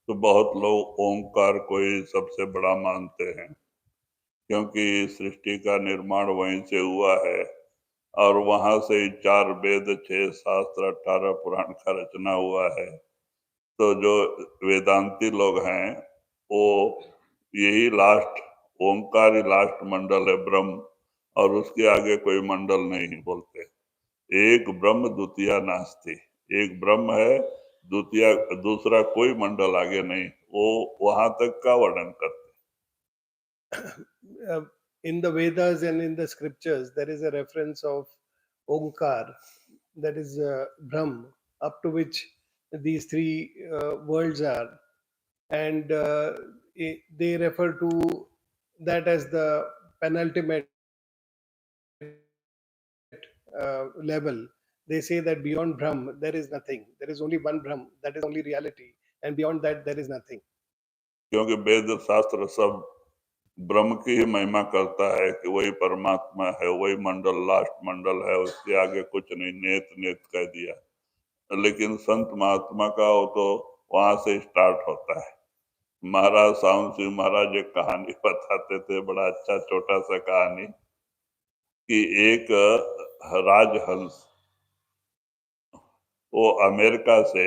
तो बहुत लोग ओंकार को ही सबसे बड़ा मानते हैं, क्योंकि सृष्टि का निर्माण वहीं से हुआ है और वहां से ही 4 वेद, 6 शास्त्र, 18 पुराण का रचना हुआ है। तो जो वेदांती लोग हैं वो यही लास्ट, ओंकार ही लास्ट मंडल है ब्रह्म, और उसके आगे कोई मंडल नहीं बोलते। एक ब्रह्म द्वितीया नास्ति, एक ब्रह्म है, द्वितीय दूसरा कोई मंडल आगे नहीं, वो वहां तक का वर्णन करते। In the Vedas and in the scriptures, there is a reference of Omkar, that is Brahm, up to which these three worlds are. And they refer to that as the penultimate level. They say that beyond Brahm, there is nothing. There is only one Brahm, that is only reality. And beyond that, there is nothing. क्योंकि वेद शास्त्र सब ब्रह्म की ही महिमा करता है कि वही परमात्मा है, वही मंडल लास्ट मंडल है, उसके आगे कुछ नहीं, नेत नेत कह दिया। लेकिन संत महात्मा का हो तो वहां से स्टार्ट होता है। महाराज साउंड सिंह महाराज एक कहानी बताते थे, बड़ा अच्छा छोटा सा कहानी, कि एक राजहंस वो अमेरिका से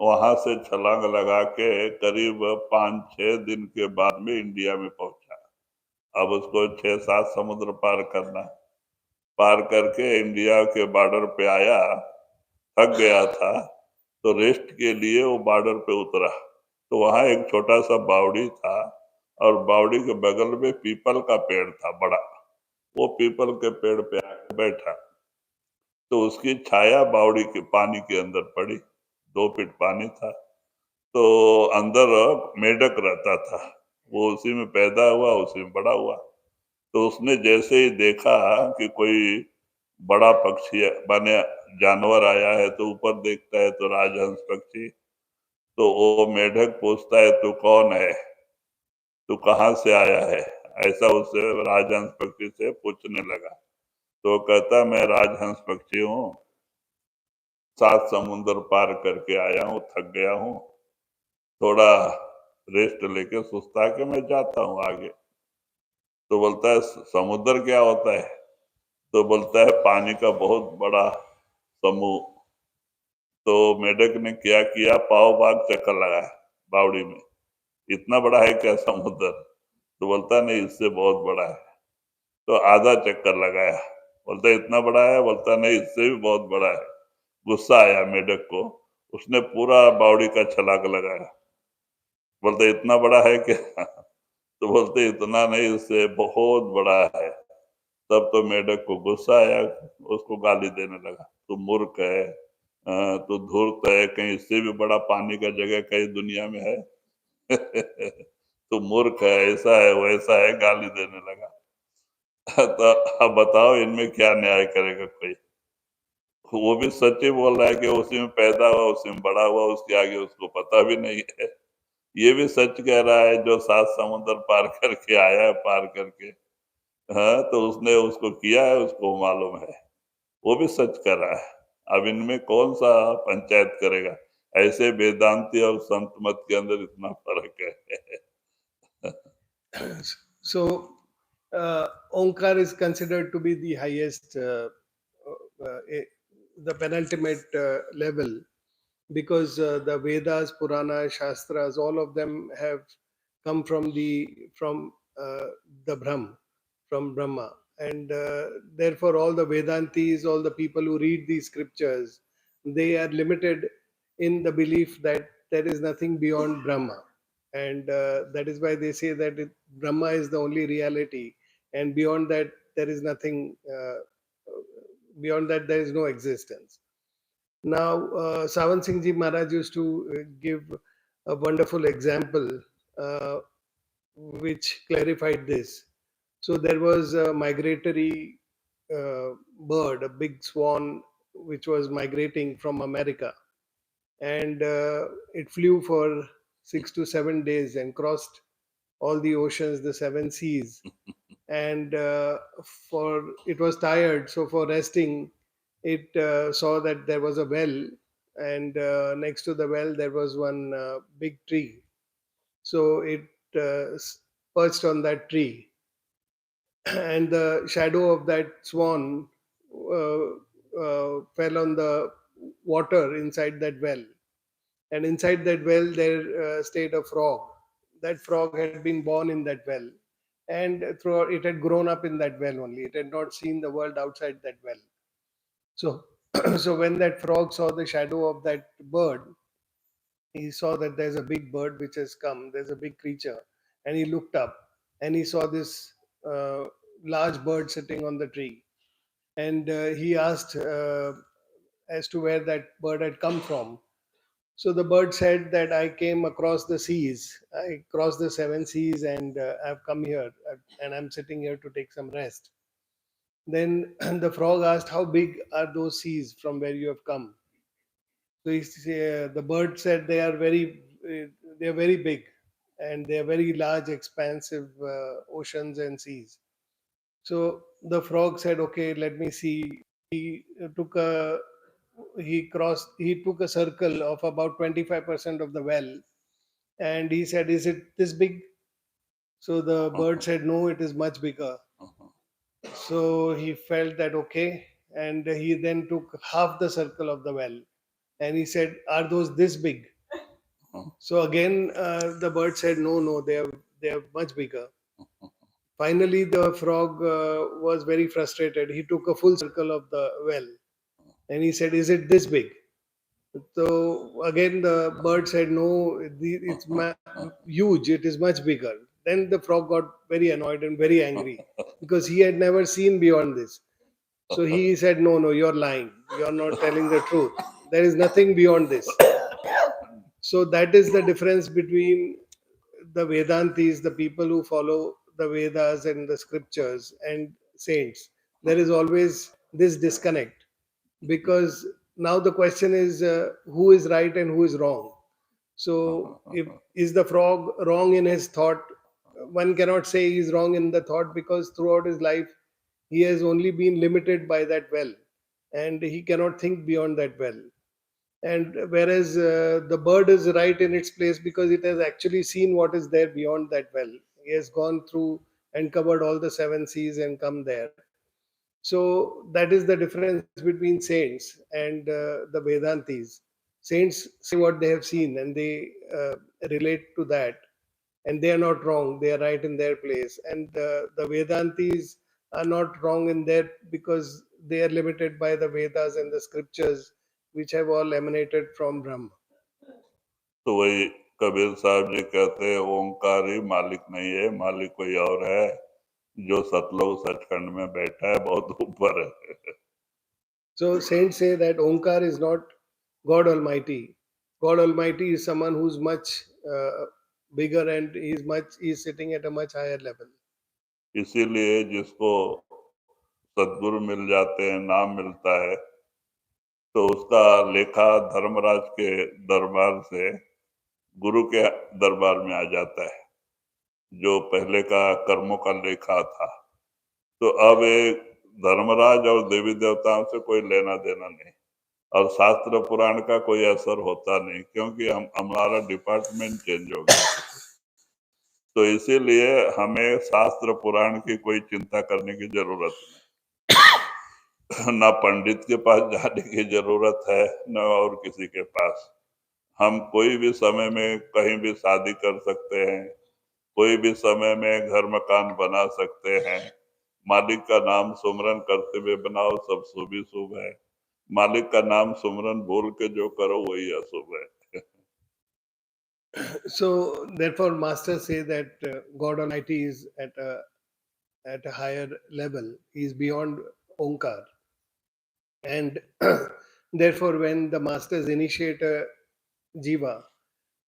वहां से छलांग लगा के करीब 5-6 दिन के बाद में इंडिया में पहुंचा। अब उसको 6-7 समुद्र पार करना, पार करके इंडिया के बॉर्डर पे आया, थक गया था, तो रेस्ट के लिए वो बॉर्डर पे उतरा। तो वहां एक छोटा सा बावड़ी था और बावड़ी के बगल में पीपल का पेड़ था बड़ा। वो पीपल के पेड़ पे आके बैठा, तो उसकी छाया बावड़ी के पानी के अंदर पड़ी। 2 फीट पानी था, तो अंदर मेढक रहता था, वो उसी में पैदा हुआ, उसी में बड़ा हुआ। तो उसने जैसे ही देखा कि कोई बड़ा पक्षी माने जानवर आया है, तो ऊपर देखता है तो राजहंस पक्षी, तो वो मेढक पूछता है तू कौन है, तू कहाँ से आया है, ऐसा उससे राजहंस पक्षी से पूछने लगा। तो कहता मैं राजहंस पक्षी हूँ, 7 समुद्र पार करके आया हूँ, थक गया हूँ, थोड़ा रेस्ट लेके सुस्ता के मैं जाता हूँ आगे। तो बोलता है समुद्र क्या होता है? तो बोलता है पानी का बहुत बड़ा समूह। तो मेढक ने क्या किया, पाव भाग चक्कर लगाया बावड़ी में, इतना बड़ा है क्या समुद्र? तो बोलता नहीं, इससे बहुत बड़ा है। तो आधा चक्कर लगाया, बोलता इतना बड़ा है? बोलता नहीं, इससे भी बहुत बड़ा है। गुस्सा आया मेढक को, उसने पूरा बावड़ी का छलांग लगाया। बोलते इतना बड़ा है क्या? तो बोलते इतना नहीं, इससे बहुत बड़ा है। तब तो मेढक को गुस्सा आया, उसको गाली देने लगा, तू मूर्ख है, तू धूर्त है, कहीं इससे भी बड़ा पानी का जगह कहीं दुनिया में है? तू मूर्ख है, ऐसा है वैसा है, गाली देने लगा। तो अब बताओ इनमें क्या न्याय करेगा कोई? वो भी सच ही बोल रहा है कि उसी में पैदा हुआ, उसी में बड़ा हुआ, उसके आगे उसको पता भी नहीं है। ये भी सच कह रहा है जो 7 समुद्र पार करके आया है, पार करके, हाँ, तो उसने उसको किया है, उसको मालूम है, वो भी सच कर रहा है। अब इनमें कौन सा पंचायत करेगा? ऐसे वेदांती और संत मत के अंदर इतना फर्क है। So, Omkar is considered to be the highest, the penultimate level, because the Vedas, Puranas, Shastras, all of them have come from the Brahm, from Brahma, and therefore all the Vedantis, all the people who read these scriptures, they are limited in the belief that there is nothing beyond Brahma, and that is why they say that Brahma is the only reality, and beyond that there is nothing. Beyond that there is no existence. Now, Sawan Singh Ji Maharaj used to give a wonderful example uh, which clarified this. So there was a migratory bird, a big swan, which was migrating from America, and it flew for 6 to 7 days and crossed all the oceans, the seven seas, and for it was tired, so for resting, it saw that there was a well, and next to the well there was one big tree. So it perched on that tree, and the shadow of that swan fell on the water inside that well, and inside that well there stayed a frog. That frog had been born in that well, and throughout it had grown up in that well only. It had not seen the world outside that well. So, so when that frog saw the shadow of that bird, he saw that there's a big bird which has come. There's a big creature, and he looked up, and he saw this uh, large bird sitting on the tree, and he asked as to where that bird had come from. So the bird said that I came across the seas, I crossed the seven seas, and I've come here, and I'm sitting here to take some rest. Then the frog asked, how big are those seas from where you have come? So the bird said they are very big, and they are very large, expansive oceans and seas. So the frog said, okay, let me see. He took a he took a circle of about 25% of the well, and he said, is it this big? So the bird said, no, it is much bigger. So he felt that okay, and he then took half the circle of the well, and he said, are those this big? So again, the bird said, no, no, they are much bigger. Finally, the frog was very frustrated. He took a full circle of the well, and he said, is it this big? So again, the bird said, no, it's huge, it is much bigger. Then the frog got very annoyed and very angry because he had never seen beyond this. So he said, no, no, you're lying. You're not telling the truth. There is nothing beyond this. So that is the difference between the Vedantis, the people who follow the Vedas and the scriptures, and saints. There is always this disconnect, because now the question is who is right and who is wrong. So if is the frog wrong in his thought, one cannot say he is wrong in the thought, because throughout his life he has only been limited by that well, and he cannot think beyond that well. And whereas the bird is right in its place because it has actually seen what is there beyond that well. He has gone through and covered all the seven seas and come there. So that is the difference between saints and the Vedantis. Saints say what they have seen, and they relate to that, and they are not wrong. They are right in their place. And the Vedantis are not wrong in their, because they are limited by the Vedas and the scriptures, which have all emanated from Brahma. तो वही कबीर साहब जी कहते हैं ओंकार ही मालिक नहीं है, मालिक कोई और है जो सतलोक सचखंड में बैठा है, बहुत ऊपर है. So saints say that Omkar is not God Almighty. God Almighty is someone who's much bigger, and he's sitting at a much higher level. इसीलिए जिसको सदगुरु मिल जाते हैं, नाम मिलता है, तो उसका लेखा धर्मराज के दरबार से गुरु के दरबार में आ जाता है, जो पहले का कर्मों का लेखा था. तो अब एक धर्मराज और देवी देवताओं से कोई लेना देना नहीं, और शास्त्र पुराण का कोई असर होता नहीं, क्योंकि हमारा डिपार्टमेंट चेंज हो गया. तो इसीलिए हमें शास्त्र पुराण की कोई चिंता करने की जरूरत नहीं. ना पंडित के पास जाने की जरूरत है, न और किसी के पास. हम कोई भी समय में कहीं भी शादी कर सकते हैं, कोई भी समय में घर मकान बना सकते हैं. मालिक का नाम सुमरन करते हुए बनाओ, सब शुभ ही शुभ है. मालिक का नाम सुमरन भूल के जो करो वही अशुभ है. So therefore, masters say that God Almighty is at a higher level. He is beyond Omkar, and therefore, when the masters initiate a jiva,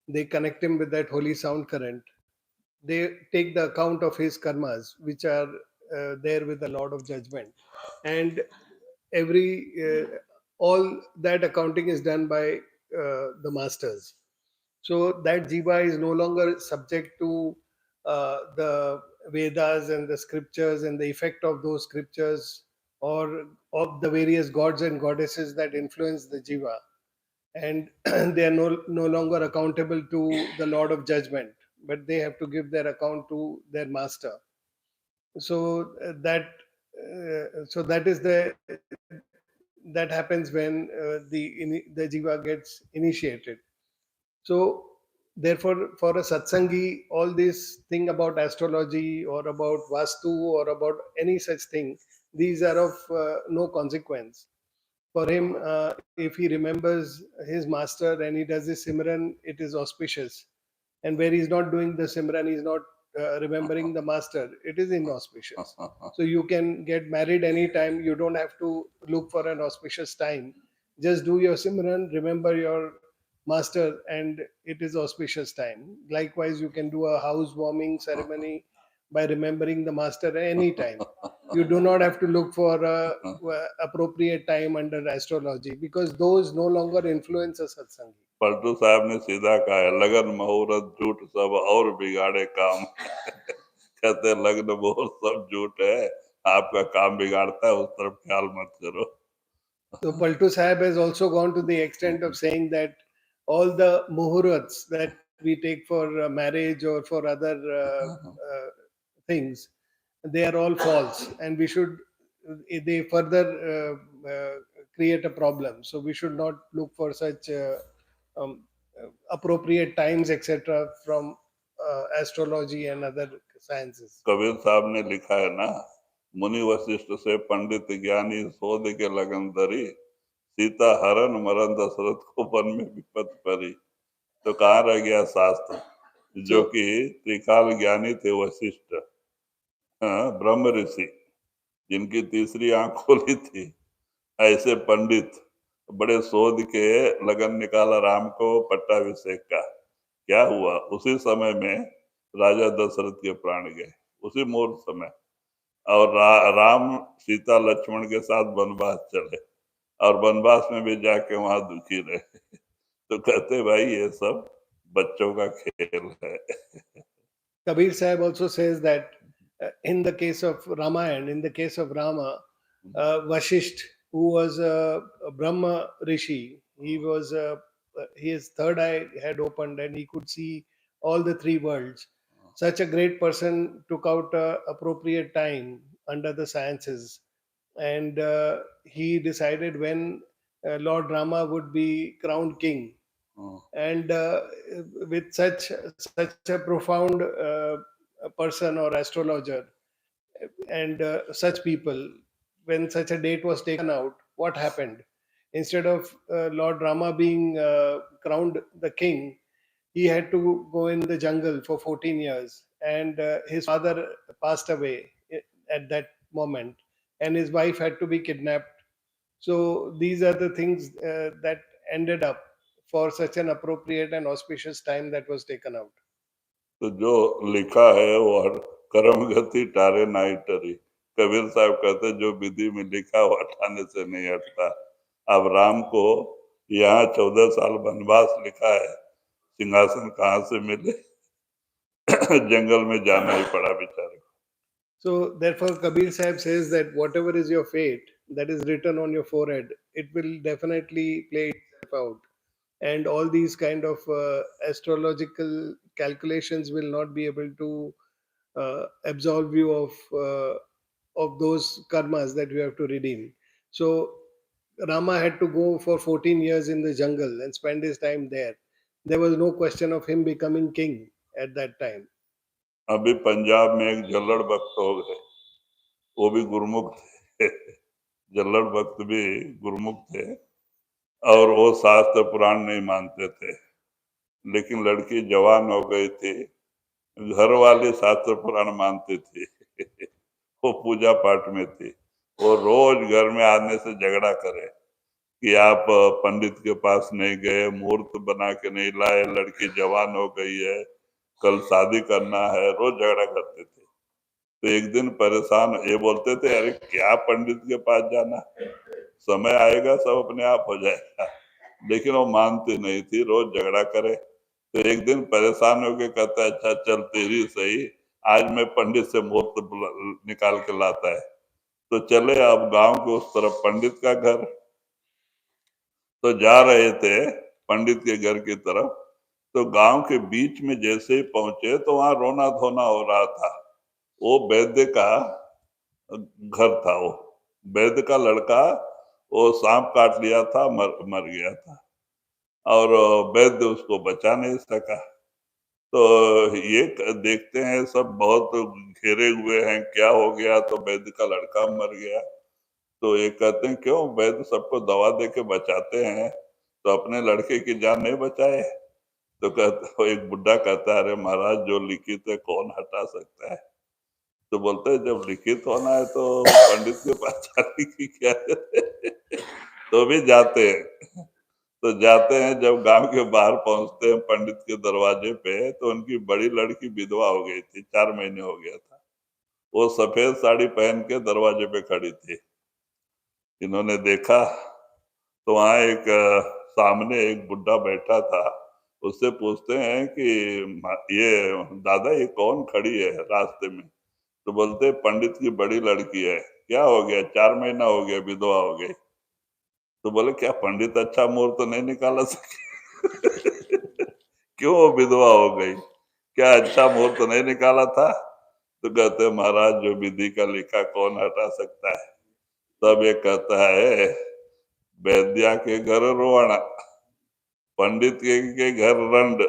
they connect him with that holy sound current. They take the account of his karmas, which are there with the Lord of Judgment, and every all that accounting is done by the masters. So that jiva is no longer subject to the Vedas and the scriptures and the effect of those scriptures or of the various gods and goddesses that influence the jiva. And they are no longer accountable to the Lord of Judgment, but they have to give their account to their master. So that is that happens when the jiva gets initiated. So, therefore, for a satsangi, all this thing about astrology or about vastu or about any such thing, these are of no consequence. For him, if he remembers his master and he does his simran, it is auspicious. And where he's not doing the simran, he's not remembering the master, it is inauspicious. So you can get married anytime. You don't have to look for an auspicious time. Just do your simran, remember your master, and it is auspicious time. Likewise, you can do a housewarming ceremony by remembering the master any time. You do not have to look for a appropriate time under astrology, because those no longer influence a satsangi. Paltu साहब ने सीधा कहा है, लगन मुहूर्त झूठ सब और बिगाड़े काम। कहते हैं, लग्न मुहूर्त सब झूठ है, आपका काम बिगाड़ता है, उस तरफ ख्याल मत करो। So Paltu Sahib has also gone to the extent of saying that all the muhurats that we take for marriage or for other things, they are all false, and we should they further create a problem. So we should not look for such um, appropriate times, etc., from astrology and other sciences. Kabir साहब ने लिखा है ना, मुनि वशिष्ठ से पंडित ज्ञानी शोध के लगन धरी, सीता हरण मरण दशरथ को वन में विपत परी। तो कहाँ रह गया शास्त्र, जो कि त्रिकाल ज्ञानी थे वशिष्ठ, ब्रह्म ऋषि, जिनकी तीसरी आंख खोली थी, ऐसे पंडित बड़े शोध के लगन निकाला राम को पट्टाभिषेक का। क्या हुआ, उसी समय में राजा दशरथ के प्राण गए, उसी मुहूर्त समय। और राम सीता लक्ष्मण के साथ वनवास चले, और वनवास में भी जाके वहां दुखी रहे। तो कहते भाई ये सब बच्चों का खेल है। Kabir Sahib also says that in the case of Ramayana, in the case of Rama, Vashisht, who was a Brahma Rishi, his third eye had opened and he could see all the three worlds. Such a great person took out appropriate time under the sciences, and he decided when Lord Rama would be crowned king. And with such a profound person or astrologer and such people, when such a date was taken out, what happened? Instead of Lord Rama being crowned the king, he had to go in the jungle for 14 years, and his father passed away at that moment, and his wife had to be kidnapped. So these are the things that ended up for such an appropriate and auspicious time that was taken out. तो जो लिखा है वो कर्म गति टारे नाई टरी। कबीर साहब कहते जो विधि में लिखा वो हटाने से नहीं हटता। अब राम को यहाँ 14 साल वनवास लिखा है, सिंहासन कहाँ से मिले? जंगल में जाना ही पड़ा बेचारे को। So therefore, Kabir Sahib says that whatever is your fate that is written on your forehead, it will definitely play itself out. And all these kind of astrological calculations will not be able to absolve you of those karmas that you have to redeem. So Rama had to go for 14 years in the jungle and spend his time there. There was no question of him becoming king at that time. अभी पंजाब में एक जल्लड़ भक्त हो गए, वो भी गुरुमुख थे। जल्लड़ भक्त भी गुरुमुख थे और वो शास्त्र पुराण नहीं मानते थे। लेकिन लड़की जवान हो गई थी। घर वाले शास्त्र पुराण मानते थे। वो पूजा पाठ में थी। वो रोज घर में आने से झगड़ा करे कि आप पंडित के पास नहीं गए, मुहूर्त बना के नहीं लाए, लड़की जवान हो गई है, कल शादी करना है, रोज झगड़ा करते थे। तो एक दिन परेशान ये बोलते थे, अरे क्या पंडित के पास जाना, समय आएगा सब अपने आप हो जाएगा। लेकिन वो मानती नहीं थी, रोज झगड़ा करे। तो एक दिन परेशान होके कहता है, अच्छा चल तेरी सही, आज मैं पंडित से मुहूर्त निकाल के लाता है। तो चले अब गांव के उस तरफ पंडित का घर। तो जा रहे थे पंडित के घर की तरफ, तो गांव के बीच में जैसे ही पहुंचे तो वहां रोना धोना हो रहा था। वो वैद्य का घर था। वो वैद्य का लड़का, वो सांप काट लिया था, मर गया था, और वैद्य उसको बचा नहीं सका। तो ये देखते हैं सब बहुत घेरे हुए हैं, क्या हो गया, तो वैद्य का लड़का मर गया। तो ये कहते हैं क्यों, वैद्य सबको दवा दे के बचाते हैं, तो अपने लड़के की जान नहीं बचाए। तो कहते, एक बुड्ढा कहता है, अरे महाराज जो लिखित है कौन हटा सकता है। तो बोलते हैं जब लिखित होना है तो पंडित के पास जाने की क्या है। तो भी जाते हैं। तो जाते हैं, जब गांव के बाहर पहुंचते हैं पंडित के दरवाजे पे, तो उनकी बड़ी लड़की विधवा हो गई थी, 4 महीने हो गया था। वो सफेद साड़ी पहन के दरवाजे पे खड़ी थी। इन्होंने देखा तो वहां एक सामने एक बुड्ढा बैठा था। उससे पूछते हैं कि ये दादा ये कौन खड़ी है रास्ते में। तो बोलते पंडित की बड़ी लड़की है। क्या हो गया, 4 महीना हो गया विधवा हो गई। तो बोले क्या पंडित अच्छा मुहूर्त तो नहीं निकाला सके। क्यों वो विधवा हो गई, क्या अच्छा मुहूर्त तो नहीं निकाला था। तो कहते महाराज जो विधि का लिखा कौन हटा सकता है। तब ये कहता है, वैद्या के घर रोवण, पंडित के घर रंड,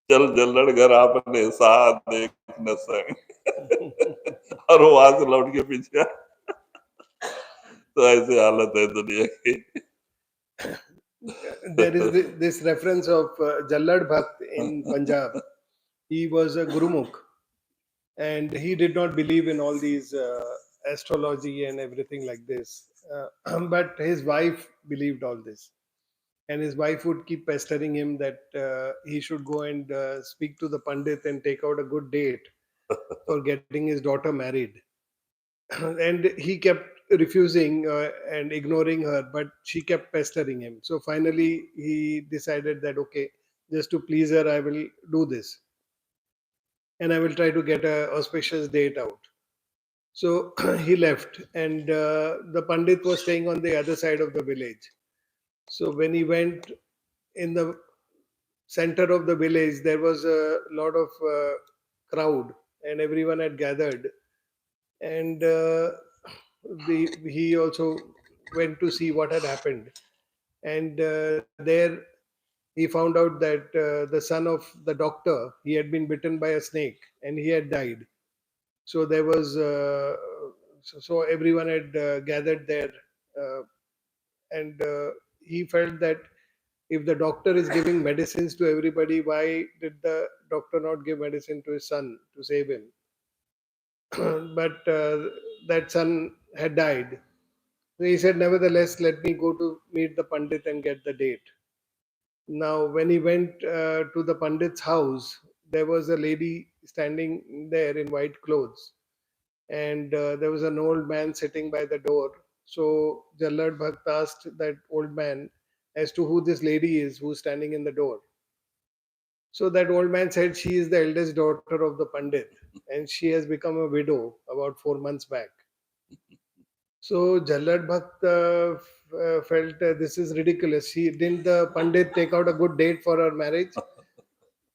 चल जल्लड़ घर आपने साथ देख न संग। और वो वहां से लौट के पीछे। तो ऐसी हालत है दुनिया की। There is this reference of Jallad Bhakt in Punjab. He was a Gurumukh and he did not believe in all these astrology and everything like this. But his wife believed all this. And his wife would keep pestering him that he should go and speak to the Pandit and take out a good date for getting his daughter married. And he kept refusing and ignoring her, but she kept pestering him. So finally he decided that okay, just to please her I will do this, and I will try to get a auspicious date out. So he left, and the Pandit was staying on the other side of the village. So when he went, in the center of the village there was a lot of crowd and everyone had gathered, and he also went to see what had happened. And there he found out that the son of the doctor, he had been bitten by a snake and he had died. So there was so everyone had gathered there, uh, and he felt that if the doctor is giving medicines to everybody, why did the doctor not give medicine to his son to save him? But that son had died. So he said, nevertheless, let me go to meet the Pandit and get the date. Now, when he went to the Pandit's house, there was a lady standing there in white clothes, and there was an old man sitting by the door. So Jallad Bhakt asked that old man as to who this lady is who's standing in the door. So that old man said she is the eldest daughter of the Pandit, and she has become a widow about 4 months back. So Jallad Bhakt felt this is ridiculous. Didn't the Pandit take out a good date for her marriage?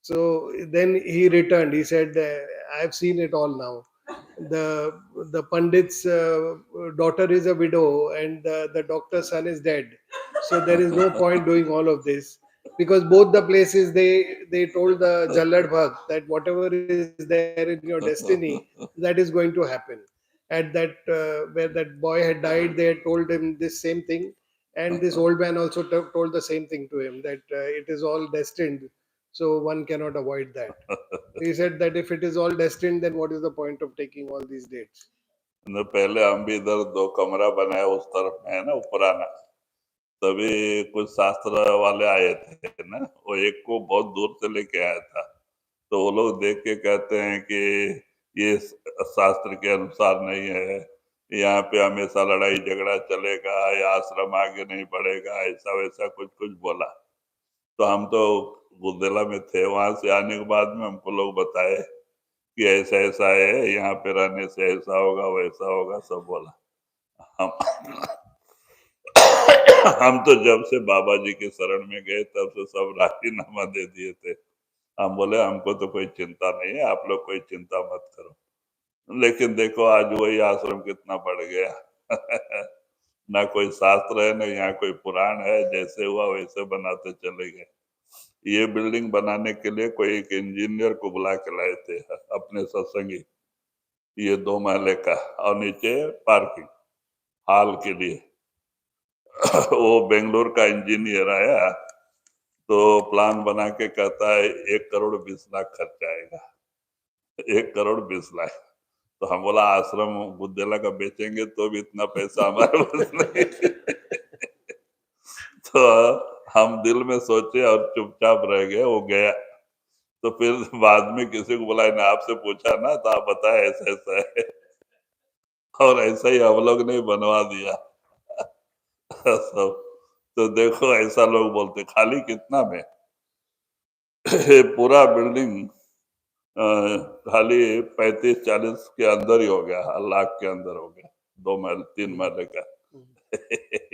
So then he returned. He said, "I've seen it all now. The Pandit's daughter is a widow, and the doctor's son is dead. So there is no point doing all of this, because both the places they told the Jallad Bhakt that whatever is there in your destiny, that is going to happen. At that where that boy had died, they had told him this same thing, And this old man also told the same thing to him, that it is all destined, so one cannot avoid that. He said that if it is all destined, then what is the point of taking all these dates? न पहले हम भी इधर 2 कमरा बनाया उस तरफ में है ना, वो पुराना। तभी कुछ शास्त्र वाले आए थे ना, वो एक को बहुत दूर से लेके आया था। तो वो लोग देख के कहते हैं कि ये शास्त्र के अनुसार नहीं है, यहाँ पे हमेशा लड़ाई झगड़ा चलेगा, ये आश्रम आगे नहीं बढ़ेगा, ऐसा वैसा कुछ कुछ बोला। तो हम तो बुलदेला में थे, वहां से आने के बाद में हमको लोग बताए कि ऐसा ऐसा है, यहाँ पे रहने से ऐसा होगा वैसा होगा, सब बोला। हम हम तो जब से बाबा जी के शरण में गए तब से सब राजीनामा दे दिए थे। हम बोले हमको तो कोई चिंता नहीं है, आप लोग कोई चिंता मत करो। लेकिन देखो आज वही आश्रम कितना बढ़ गया। ना कोई शास्त्र है, ना यहाँ कोई पुराण है, जैसे हुआ वैसे बनाते चले गए। ये बिल्डिंग बनाने के लिए कोई एक इंजीनियर को बुला के लाए थे अपने सत्संगी, ये 2 महले का, और नीचे पार्किंग हॉल के लिए। वो बेंगलोर का इंजीनियर आया तो प्लान बना के कहता है 1 करोड़ 20 लाख खर्च आएगा। 1 करोड़ 20 लाख। तो हम बोला आश्रम बुद्धेला का बेचेंगे तो भी इतना पैसा हमारे पास नहीं। तो हम दिल में सोचे और चुपचाप रह गए, वो गया। तो फिर बाद में किसी को बुलाया ना, आपसे पूछा ना, तो आप बताए ऐसा ऐसा है, और ऐसा ही हम लोग ने बनवा दिया। सब तो देखो ऐसा लोग बोलते, खाली कितना में पूरा बिल्डिंग खाली 35-40 के अंदर ही हो गया, लाख के अंदर हो गया, 2 महल 3 महल का।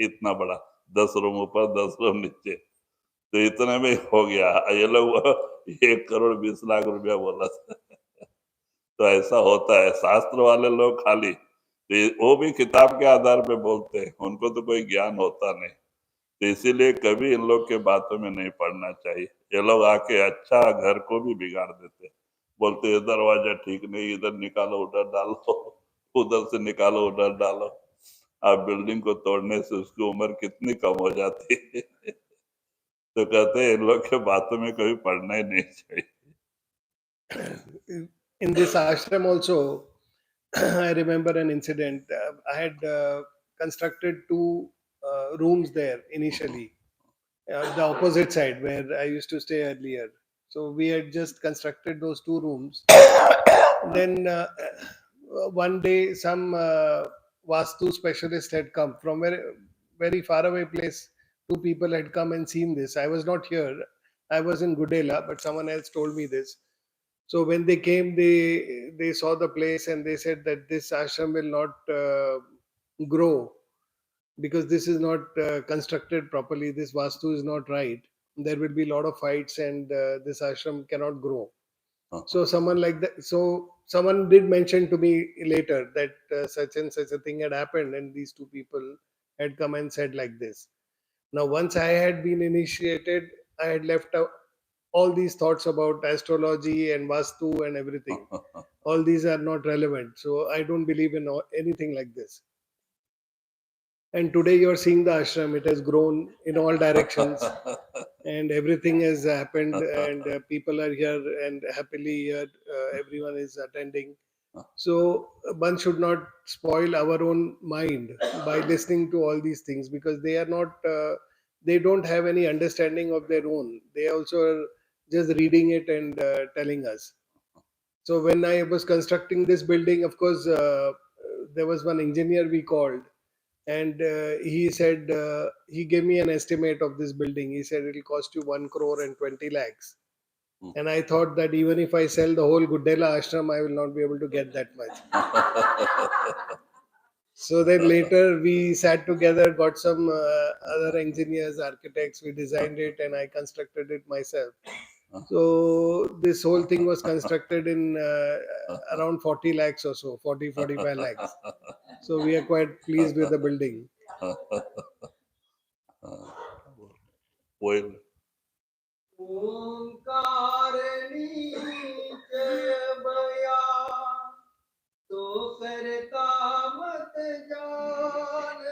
इतना बड़ा, 10 रूम ऊपर 10 रूम नीचे, तो इतने में हो गया। ये लोग 1 करोड़ 20 लाख रुपया बोला था। तो ऐसा होता है, शास्त्र वाले लोग खाली वो भी किताब के आधार पे बोलते हैं, उनको तो कोई ज्ञान होता नहीं। तो इसीलिए कभी इन लोग के बातों में नहीं पड़ना चाहिए। ये लोग आके अच्छा घर को भी बिगाड़ देते, बोलते ये दरवाजा ठीक नहीं, इधर निकालो उधर डालो, उधर से निकालो उधर डालो। आप बिल्डिंग को तोड़ने से उसकी उम्र कितनी कम हो जाती है। तो कहते हैं इन लोग के बातों में कभी पढ़ना ही नहीं चाहिए। In this ashram also, I remember an incident. I had constructed 2 rooms there initially, the opposite side where I used to stay earlier. So we had just constructed those 2 rooms. Then one day, some Vastu specialist had come from very far away place. 2 people had come and seen this. I was not here. I was in Gudela, but someone else told me this. So when they came, they saw the place and they said that this ashram will not grow because this is not constructed properly. This vastu is not right. There will be a lot of fights, and this ashram cannot grow. So someone like that. So someone did mention to me later that such and such a thing had happened, and these 2 people had come and said like this. Now, once I had been initiated, I had left out all these thoughts about astrology and vastu and everything. All these are not relevant. So I don't believe in anything like this. And today you're seeing the ashram, it has grown in all directions and everything has happened, and people are here and happily here. Everyone is attending. So one should not spoil our own mind by listening to all these things, because they are not, they don't have any understanding of their own. They also are just reading it and telling us. So when I was constructing this building, of course, there was one engineer we called, and he said, he gave me an estimate of this building. He said it will cost you 1 crore and 20 lakhs. And I thought that even if I sell the whole Gudela ashram, I will not be able to get that much. So then later we sat together, got some other engineers, architects, we designed it, and I constructed it myself. So this whole thing was constructed in around 40 lakhs or so, 45 lakhs. So we are quite pleased with the building. Well, ओंकार नीच बया तो करता मत जान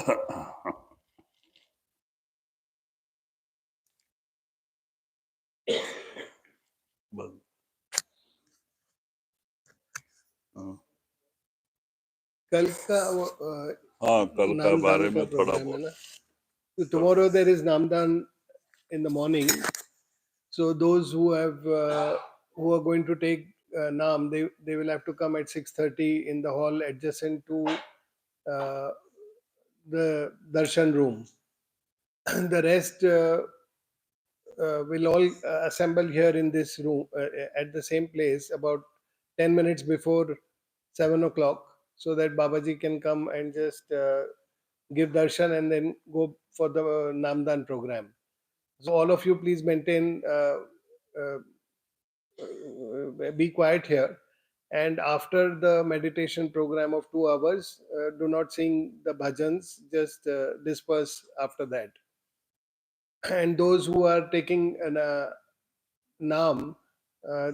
बस, हाँ कल का हाँ, कल का नामदान बारे का में थोड़ा प्रोग्राम है बहुत ना. So tomorrow there is Namdan in the morning. So those who are going to take Nam, they will have to come at 6:30 in the hall adjacent to uh, the darshan room. The rest will all assemble here in this room at the same place about 10 minutes before 7 o'clock, so that Babaji can come and just give darshan and then go for the Namdan program. So all of you please maintain, be quiet here. And after the meditation program of 2 hours, do not sing the bhajans, just disperse after that. And those who are taking an, Naam,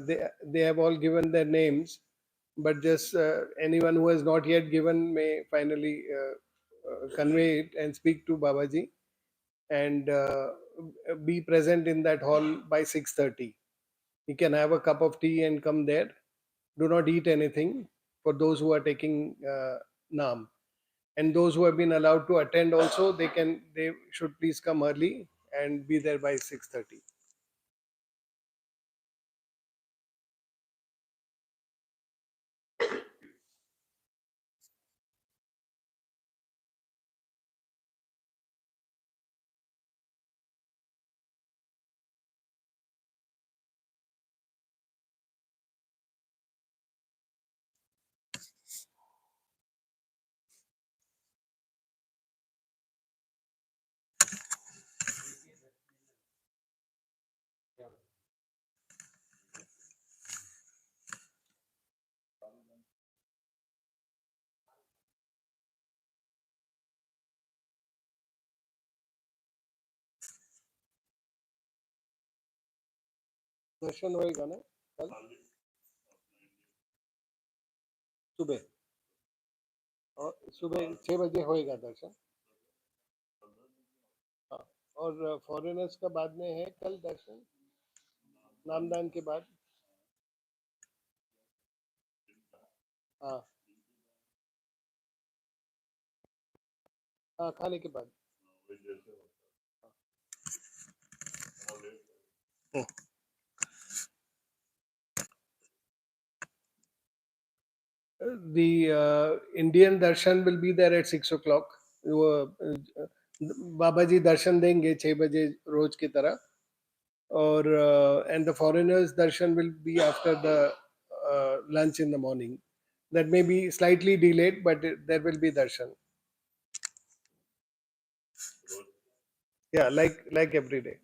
they have all given their names, but just anyone who has not yet given may finally convey it and speak to Babaji and be present in that hall by 6:30. You can have a cup of tea and come there. Do not eat anything for those who are taking Naam. And those who have been allowed to attend also, they should please come early and be there by 6:30. दर्शन होएगा ना कल सुबह, और सुबह 6 बजे होएगा दर्शन. हाँ, और फॉरेनर्स का बाद में है कल दर्शन, नामदान के बाद. हाँ हाँ, खाने के बाद. The Indian darshan will be there at 6 o'clock. बाबा जी दर्शन देंगे 6 बजे रोज की तरह. और and the foreigners darshan will be after the lunch in the morning. That may be slightly delayed, but there will be darshan. Yeah, like every day.